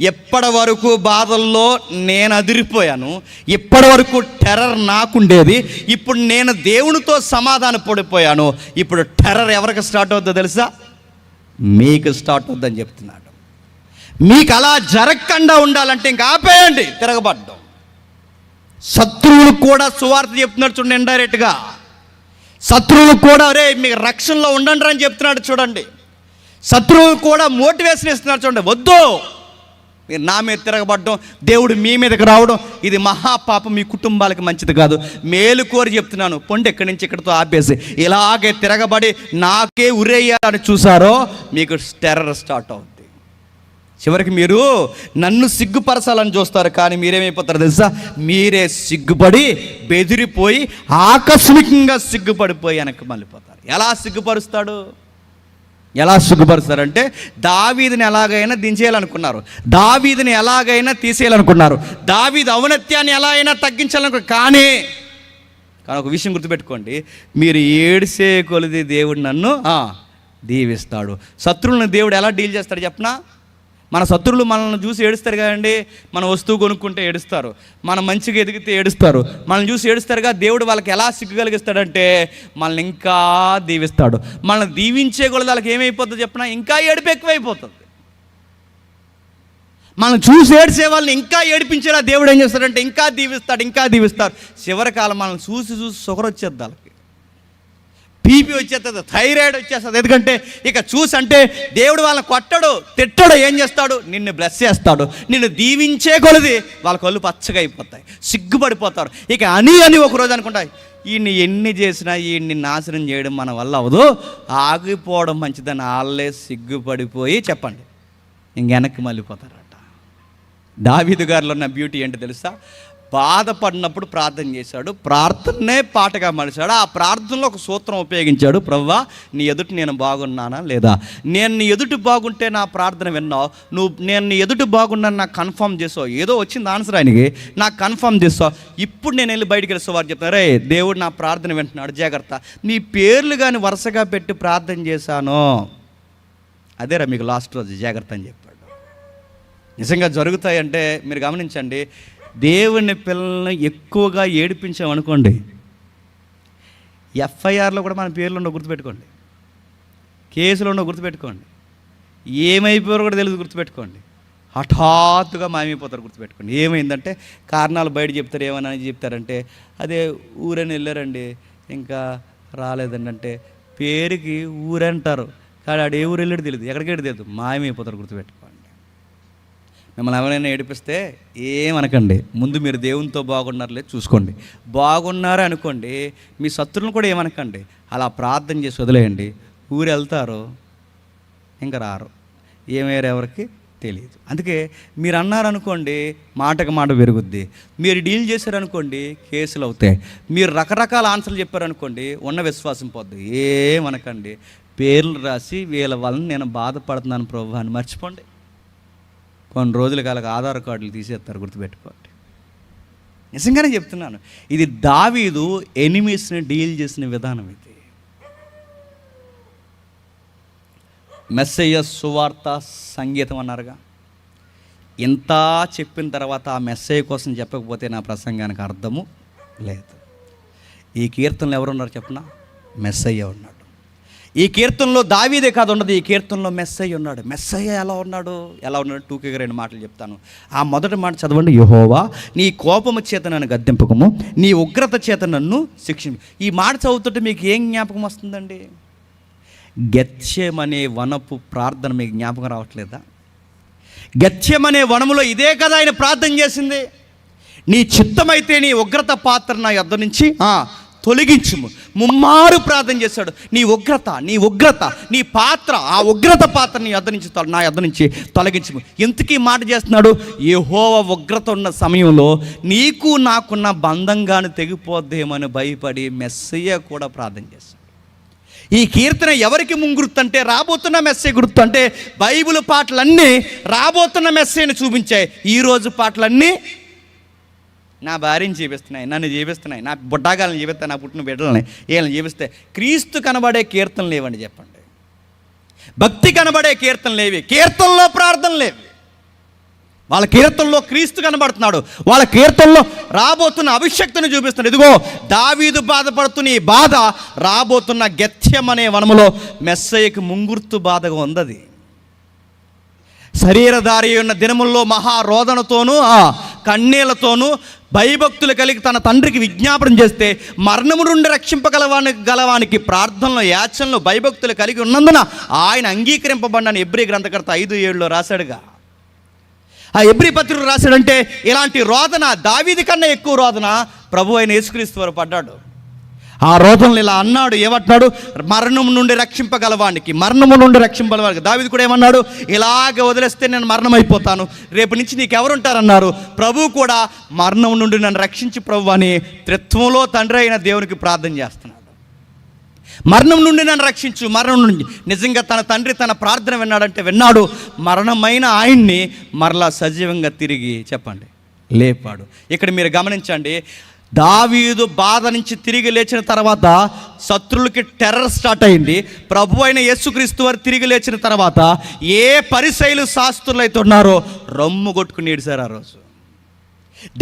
ఎప్పటి వరకు బాధల్లో నేను అదిరిపోయాను, ఇప్పటి వరకు టెర్రర్ నాకుండేది, ఇప్పుడు నేను దేవునితో సమాధాన పడిపోయాను. ఇప్పుడు టెర్రర్ ఎవరికి స్టార్ట్ అవుతుందో తెలుసా? మీకు స్టార్ట్ అవుద్దని చెప్తున్నాడు. మీకు అలా జరగకుండా ఉండాలంటే ఇంకా ఆపేయండి తిరగబడ్డం. శత్రువులు కూడా సువార్త చెప్తున్నాడు చూడండి, ఇండైరెక్ట్గా. శత్రువులు కూడా రే మీకు రక్షణలో ఉండండి అని చెప్తున్నాడు చూడండి. శత్రువులు కూడా మోటివేషన్ ఇస్తున్నారు చూడండి, వద్దు మీరు నా మీద తిరగబడడం, దేవుడు మీ మీదకి రావడం, ఇది మహాపాపం, మీ కుటుంబాలకి మంచిది కాదు. మేలు కోరి చెప్తున్నాను, పొండి ఎక్కడి నుంచి ఇక్కడితో ఆపేసి ఇలాగే తిరగబడి నాకే ఉరేయాలని చూసారో మీకు టెర్రర్ స్టార్ట్ అవుతుంది. చివరికి మీరు నన్ను సిగ్గుపరచాలని చూస్తారు, కానీ మీరేమైపోతారు తెలుసా? మీరే సిగ్గుపడి బెదిరిపోయి ఆకస్మికంగా సిగ్గుపడిపోయి వెనక్కి మళ్ళీపోతారు. ఎలా సిగ్గుపరుస్తారంటే దావీదుని ఎలాగైనా దించేయాలనుకున్నారు, దావీదుని ఎలాగైనా తీసేయాలనుకున్నారు, దావీదు ఔన్నత్యాన్ని ఎలా అయినా తగ్గించాలనుకున్నారు. కానీ ఒక విషయం గుర్తుపెట్టుకోండి, మీరు ఏడిసే కొలిది దేవుడు నన్ను దీవిస్తాడు. శత్రువులను దేవుడు ఎలా డీల్ చేస్తాడు చెప్పనా? మన శత్రువులు మనల్ని చూసి ఏడుస్తారు కదండి. మన వస్తువు కొనుక్కుంటే ఏడుస్తారు, మనం మంచిగా ఎదిగితే ఏడుస్తారు, మనల్ని చూసి ఏడుస్తారుగా. దేవుడు వాళ్ళకి ఎలా సిగ్గు కలిగిస్తాడంటే మనల్ని ఇంకా దీవిస్తాడు. మనల్ని దీవించే కూడా వాళ్ళకి ఏమైపోతుంది చెప్పినా? ఇంకా ఏడుపు ఎక్కువైపోతుంది. మనం చూసి ఏడిసే వాళ్ళని ఇంకా ఏడిపించేలా దేవుడు ఏం చేస్తాడంటే ఇంకా దీవిస్తాడు. చివరి కాలం మనల్ని చూసి షుగర్ వచ్చేది, వాళ్ళకి బీపీ వచ్చేస్తుంది, థైరాయిడ్ వచ్చేస్తుంది. ఎందుకంటే ఇక చూసంటే దేవుడు వాళ్ళని కొట్టడు, తిట్టడు, ఏం చేస్తాడు? నిన్ను బ్లెస్ చేస్తాడు. నిన్ను దీవించే కొలది వాళ్ళ కళ్ళు పచ్చగా అయిపోతాయి, సిగ్గుపడిపోతారు. ఇక అని ఒకరోజు అనుకుంటాయి, ఈయన్ని ఎన్ని చేసినా ఈయన్ని నాశనం చేయడం మన వల్ల అవ్వదు, ఆగిపోవడం మంచిదని వాళ్ళే సిగ్గుపడిపోయి చెప్పండి ఇంక వెనక్కి మళ్ళీపోతారట. దావీదు గారిలో ఉన్న బ్యూటీ ఏంటో తెలుసా? బాధపడినప్పుడు ప్రార్థన చేశాడు, ప్రార్థనే పాటగా మలిచాడు. ఆ ప్రార్థనలో ఒక సూత్రం ఉపయోగించాడు, ప్రభువా నీ ఎదుటి నేను బాగున్నానా లేదా? నేను నీ ఎదుటి బాగుంటే నా ప్రార్థన విన్నావు, నేను నీ ఎదుటి బాగున్నాను నాకు కన్ఫర్మ్ చేసావు. ఏదో వచ్చింది ఆన్సర్ ఆయనకి, నాకు కన్ఫర్మ్ చేసావు. ఇప్పుడు నేను వెళ్ళి బయటికి వెళ్ళి వారు చెప్తాను, రే దేవుడు నా ప్రార్థన వింటున్నాడు, జాగ్రత్త, నీ పేర్లు కానీ వరుసగా పెట్టి ప్రార్థన చేశాను, అదేరా మీకు లాస్ట్ రోజు జాగ్రత్త అని చెప్పాడు. నిజంగా జరుగుతాయంటే మీరు గమనించండి, దేవుని పిల్లల్ని ఎక్కువగా ఏడిపించామనుకోండి, ఎఫ్ఐఆర్లో కూడా మన పేర్లు ఉండవు గుర్తుపెట్టుకోండి, కేసులు ఉండవు గుర్తుపెట్టుకోండి, ఏమైపోయారో కూడా తెలియదు గుర్తుపెట్టుకోండి, హఠాత్తుగా మాయమైపోతారు గుర్తుపెట్టుకోండి. ఏమైందంటే కారణాలు బయట చెప్తారు, ఏమని చెప్తారంటే అదే ఊరని వెళ్ళారండి ఇంకా రాలేదండి అంటే పేరుకి ఊరంటారు, కానీ ఆడు ఏ ఊరు వెళ్ళాడు తెలియదు, ఎక్కడికి వెళ్ళి తెలియదు, మాయమైపోతారు గుర్తుపెట్టుకోండి. మిమ్మల్ని ఎవరైనా ఏడిపిస్తే ఏమనకండి, ముందు మీరు దేవునితో బాగున్నారులే చూసుకోండి. బాగున్నారే అనుకోండి, మీ శత్రువులను కూడా ఏమనకండి, అలా ప్రార్థన చేసి వదిలేయండి. ఊరు వెళ్తారు ఇంకా రారు, ఏమయ్యారు ఎవరికి తెలియదు. అందుకే మీరు అన్నారనుకోండి మాటకు మాట పెరుగుద్ది, మీరు డీల్ చేశారనుకోండి కేసులు అవుతాయి, మీరు రకరకాల ఆన్సర్లు చెప్పారనుకోండి ఉన్న విశ్వాసం పోద్ది. ఏమనకండి, పేర్లు రాసి వీళ్ళ వలన నేను బాధపడుతున్నాను ప్రభు అని మర్చిపోండి. కొన్ని రోజుల కాలకు ఆధార్ కార్డులు తీసేస్తారు గుర్తుపెట్టుకోండి. నిజంగానే చెప్తున్నాను, ఇది దావీదు ఎనిమీస్ని డీల్ చేసిన విధానం. ఇది మెస్సయ్య సువార్త సంగీతం అన్నారుగా, ఇంత చెప్పిన తర్వాత ఆ మెస్సయ్య కోసం చెప్పకపోతే నా ప్రసంగానికి అర్థము లేదు. ఈ కీర్తనలు ఎవరున్నారు చెప్పనా? మెస్సయ్య ఉన్నాడు. ఈ కీర్తనలో దావీదే కాదు ఉన్నది, ఈ కీర్తనలో మెస్సయ్య ఉన్నాడు. మెస్సయ్య ఎలా ఉన్నాడు 2కి 2 మాటలు చెప్తాను. ఆ మొదటి మాట చదవండి. యెహోవా నీ కోపము చేత నన్ను గద్దెంపకము, నీ ఉగ్రత చేత నన్ను శిక్షించు. ఈ మాట చదువుతుంటే మీకు ఏం జ్ఞాపకం వస్తుందండి? గెత్సేమనే వనపు ప్రార్థన మీకు జ్ఞాపకం రావట్లేదా? గెత్సేమనే వనములో ఇదే కదా ఆయన ప్రార్థన చేసింది. నీ చిత్తమైతే నీ ఉగ్రత పాత్ర నా యొద్ద నుంచి తొలగించుము. ముమ్మారు ప్రార్థన చేశాడు. నీ ఉగ్రత నీ పాత్ర, ఆ ఉగ్రత పాత్ర నా యొద్ద నుంచి తొలగించుము. ఇంతకీ మాట చేస్తున్నాడు. యెహోవా ఉగ్రత ఉన్న సమయంలో నీకు నాకున్న బంధంగాను తెగిపోద్దేమని భయపడి మెస్సయ్య కూడా ప్రార్థన చేశాడు. ఈ కీర్తన ఎవరికి ముంగుర్తు అంటే రాబోతున్న మెస్సయ్య గుర్తు. అంటే బైబిల్ పాటలన్నీ రాబోతున్న మెస్సయ్యని చూపించాయి. ఈరోజు పాటలన్నీ నా భార్యని జీవిస్తున్నాయి, నన్ను జీవిస్తున్నాయి, నా బుడ్డాగాలను జీవిస్తాయి, నా పుట్టిన బిడ్డలని వీళ్ళని జీవిస్తాయి. క్రీస్తు కనబడే కీర్తనలు లేవండి చెప్పండి. భక్తి కనబడే కీర్తనలు లేవి, కీర్తనలో ప్రార్థనలు లేవి. వాళ్ళ కీర్తనలో క్రీస్తు కనబడుతున్నాడు. వాళ్ళ కీర్తనలో రాబోతున్న అభిషక్తిని చూపిస్తున్నాడు. ఇదిగో దావీదు బాధపడుతున్న ఈ బాధ రాబోతున్న గెత్సేమనే వనములో మెస్సయ్యకి ముంగుర్తు బాధగా ఉంది. శరీరధారి ఉన్న దినముల్లో మహారోదనతోనూ కన్నీళ్లతోనూ భయభక్తులు కలిగి తన తండ్రికి విజ్ఞాపనం చేస్తే మరణము నుండి రక్షింపగలవానికి ప్రార్థనలో యాచనలో భయభక్తులు కలిగి ఉన్నందున ఆయన అంగీకరింపబడిన ఎబ్రీ గ్రంథకర్త 5:7 రాశాడుగా. ఆ ఎబ్రీ పత్రికలు రాశాడంటే ఇలాంటి రోదన, దావీదు కన్నా ఎక్కువ రోదన ప్రభు అయిన యేసుక్రీస్తు వారు పడ్డాడు. ఆ రోదనలు ఇలా అన్నాడు. ఏమంటున్నాడు? మరణం నుండి రక్షింపగలవానికి దావీదు కూడా ఏమన్నాడు? ఇలాగ వదిలేస్తే నేను మరణం అయిపోతాను, రేపు నుంచి నీకెవరుంటారన్నారు. ప్రభు కూడా మరణం నుండి నన్ను రక్షించి ప్రభు అని త్రిత్వంలో తండ్రి అయిన దేవునికి ప్రార్థన చేస్తున్నాడు. మరణం నుండి నన్ను రక్షించు, మరణం నుండి. నిజంగా తన తండ్రి తన ప్రార్థన విన్నాడంటే విన్నాడు. మరణమైన ఆయన్ని మరలా సజీవంగా తిరిగి చెప్పండి లేపాడు. ఇక్కడ మీరు గమనించండి, దావీదు బాధ నుంచి తిరిగి లేచిన తర్వాత శత్రువులకి టెర్రర్ స్టార్ట్ అయింది. ప్రభు అయిన యేసుక్రీస్తు వారు తిరిగి లేచిన తర్వాత ఏ పరిసయ్యులు శాస్త్రులు అయితే ఉన్నారో రొమ్ము కొట్టుకుని ఏడిశారు. ఆ రోజు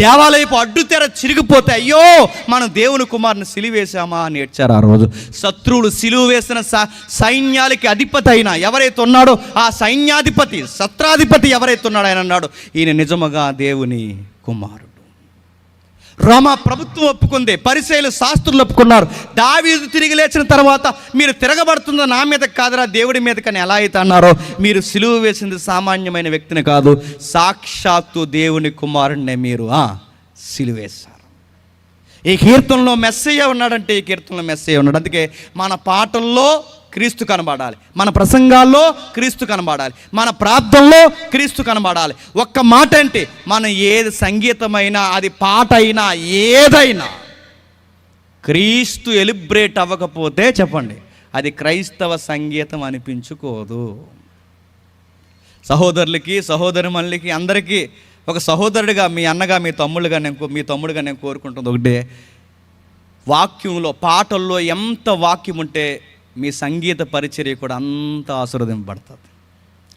దేవాలయపు అడ్డుతెర చిరిగిపోతే అయ్యో మనం దేవుని కుమారుని సిలువేశామా అని ఏడ్చారు. ఆ రోజు శత్రువులు సిలువ వేసిన సైన్యాలకి అధిపతి అయిన ఎవరైతే ఉన్నాడో ఆ సైన్యాధిపతి, సత్రాధిపతి ఎవరైతే ఉన్నాడో ఆయన అన్నాడు, ఈయన నిజముగా దేవుని కుమారుడు. రోమా ప్రభుత్వం ఒప్పుకుంది, పరిసయ్యులు శాస్త్రులు ఒప్పుకున్నారు. దావీదు తిరిగి లేచిన తర్వాత మీరు తిరగబడుతుందో నా మీద కాదురా దేవుడి మీద కానీ ఎలా అయితే అన్నారో, మీరు సిలువ వేసింది సామాన్యమైన వ్యక్తిని కాదు, సాక్షాత్తు దేవుని కుమారుడినే మీరు సిలువేశారు. ఈ కీర్తనలో మెస్సయ్య ఉన్నాడంటే ఈ కీర్తనలో మెస్సయ్య ఉన్నాడు. అందుకే మన పాటల్లో క్రీస్తు కనబడాలి, మన ప్రసంగాల్లో క్రీస్తు కనబడాలి, మన ప్రార్థనలో క్రీస్తు కనబడాలి. ఒక్క మాట అంటే మనం ఏది సంగీతమైనా, అది పాట అయినా, ఏదైనా క్రీస్తు ఎలిబ్రేట్ అవ్వకపోతే చెప్పండి అది క్రైస్తవ సంగీతం అనిపించుకోదు. సహోదరులకి, సహోదరిమణులకి, అందరికీ ఒక సహోదరుడిగా, మీ అన్నగా, మీ తమ్ముడుగా నేను కోరుకుంటుంది ఒకటే, వాక్యంలో పాటల్లో ఎంత వాక్యం ఉంటే మీ సంగీత పరిచర్య కూడా అంత ఆశీర్వదింపబడుతుంది,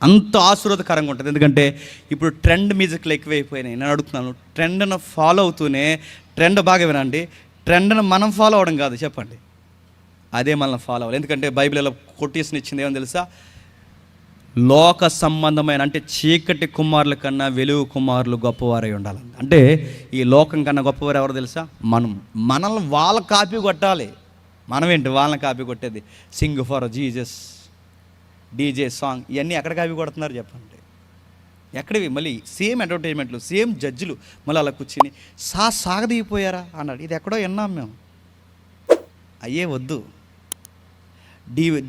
అంత ఆశీర్వాదకరంగా ఉంటుంది. ఎందుకంటే ఇప్పుడు ట్రెండ్ మ్యూజిక్లు ఎక్కువైపోయినాయి. నేను అడుగుతున్నాను, ట్రెండ్ను ఫాలో అవుతూనే, ట్రెండ్ బాగా వినండి, ట్రెండ్ను మనం ఫాలో అవడం కాదు చెప్పండి, అదే మనల్ని ఫాలో అవ్వాలి. ఎందుకంటే బైబిల్ ఇలా కొటేషన్ ఇచ్చింది ఏమని తెలుసా? లోక సంబంధమైన, అంటే చీకటి కుమారుల కన్నా వెలుగు కుమారులు గొప్పవారై ఉండాలని. అంటే ఈ లోకం కన్నా గొప్పవారు ఎవరు తెలుసా? మనల్ని వాళ్ళ కాపీ కొట్టాలి. మనమేంటి వాళ్ళని కాపీ కొట్టేది? Sing for Jesus, DJ song, ఇవన్నీ ఎక్కడ కాపీ కొడుతున్నారు చెప్పండి? ఎక్కడివి? మళ్ళీ సేమ్ అడ్వర్టైజ్మెంట్లు, సేమ్ జడ్జిలు మళ్ళీ అలా కూర్చుని సాగదీగిపోయారా అన్నాడు. ఇది ఎక్కడో విన్నాం మేము. అయ్యే వద్దు.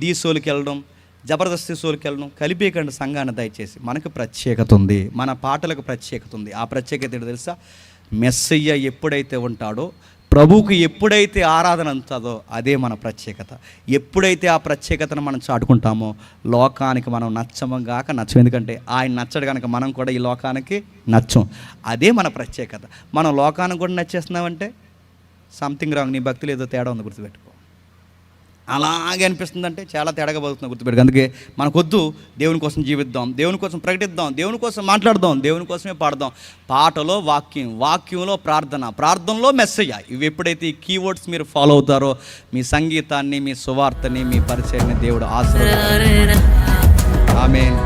డి షోలకి వెళ్ళడం, జబర్దస్త్ షోలకి వెళ్ళడం కలిపేయకండి సంఘాన్ని దయచేసి. మనకు ప్రత్యేకత ఉంది, మన పాటలకు ప్రత్యేకత ఉంది. ఆ ప్రత్యేకత ఏంటో తెలుసా? మెస్సయ్య ఎప్పుడైతే ఉంటాడో, ప్రభువుకి ఎప్పుడైతే ఆరాధన ఉంటుందో అదే మన ప్రత్యేకత. ఎప్పుడైతే ఆ ప్రత్యేకతను మనం చాటుకుంటామో లోకానికి మనం నచ్చమగాక నచ్చం. ఎందుకంటే ఆయన నచ్చడు కనుక మనం కూడా ఈ లోకానికి నచ్చం. అదే మన ప్రత్యేకత. మనం లోకానికి కూడా నచ్చేస్తున్నామంటే సంథింగ్ రాంగ్, నీ భక్తులు ఏదో తేడా ఉంది, గుర్తుపెట్టుకో. అలాగే అనిపిస్తుందంటే చాలా తేడాగా బతుకుతున్నాం, గుర్తుపెట్టుకు. అందుకే మనకొద్దు, దేవుని కోసం జీవిద్దాం, దేవుని కోసం ప్రకటిద్దాం, దేవుని కోసం మాట్లాడదాం, దేవుని కోసమే పాడదాం. పాటలో వాక్యం, వాక్యంలో ప్రార్థన, ప్రార్థనలో మెస్సయ్య. ఇవి ఎప్పుడైతే ఈ కీవర్డ్స్ మీరు ఫాలో అవుతారో మీ సంగీతాన్ని, మీ సువార్తని, మీ పరిచయాన్ని దేవుడు ఆశీర్వదిస్తాడు. ఆమేన్.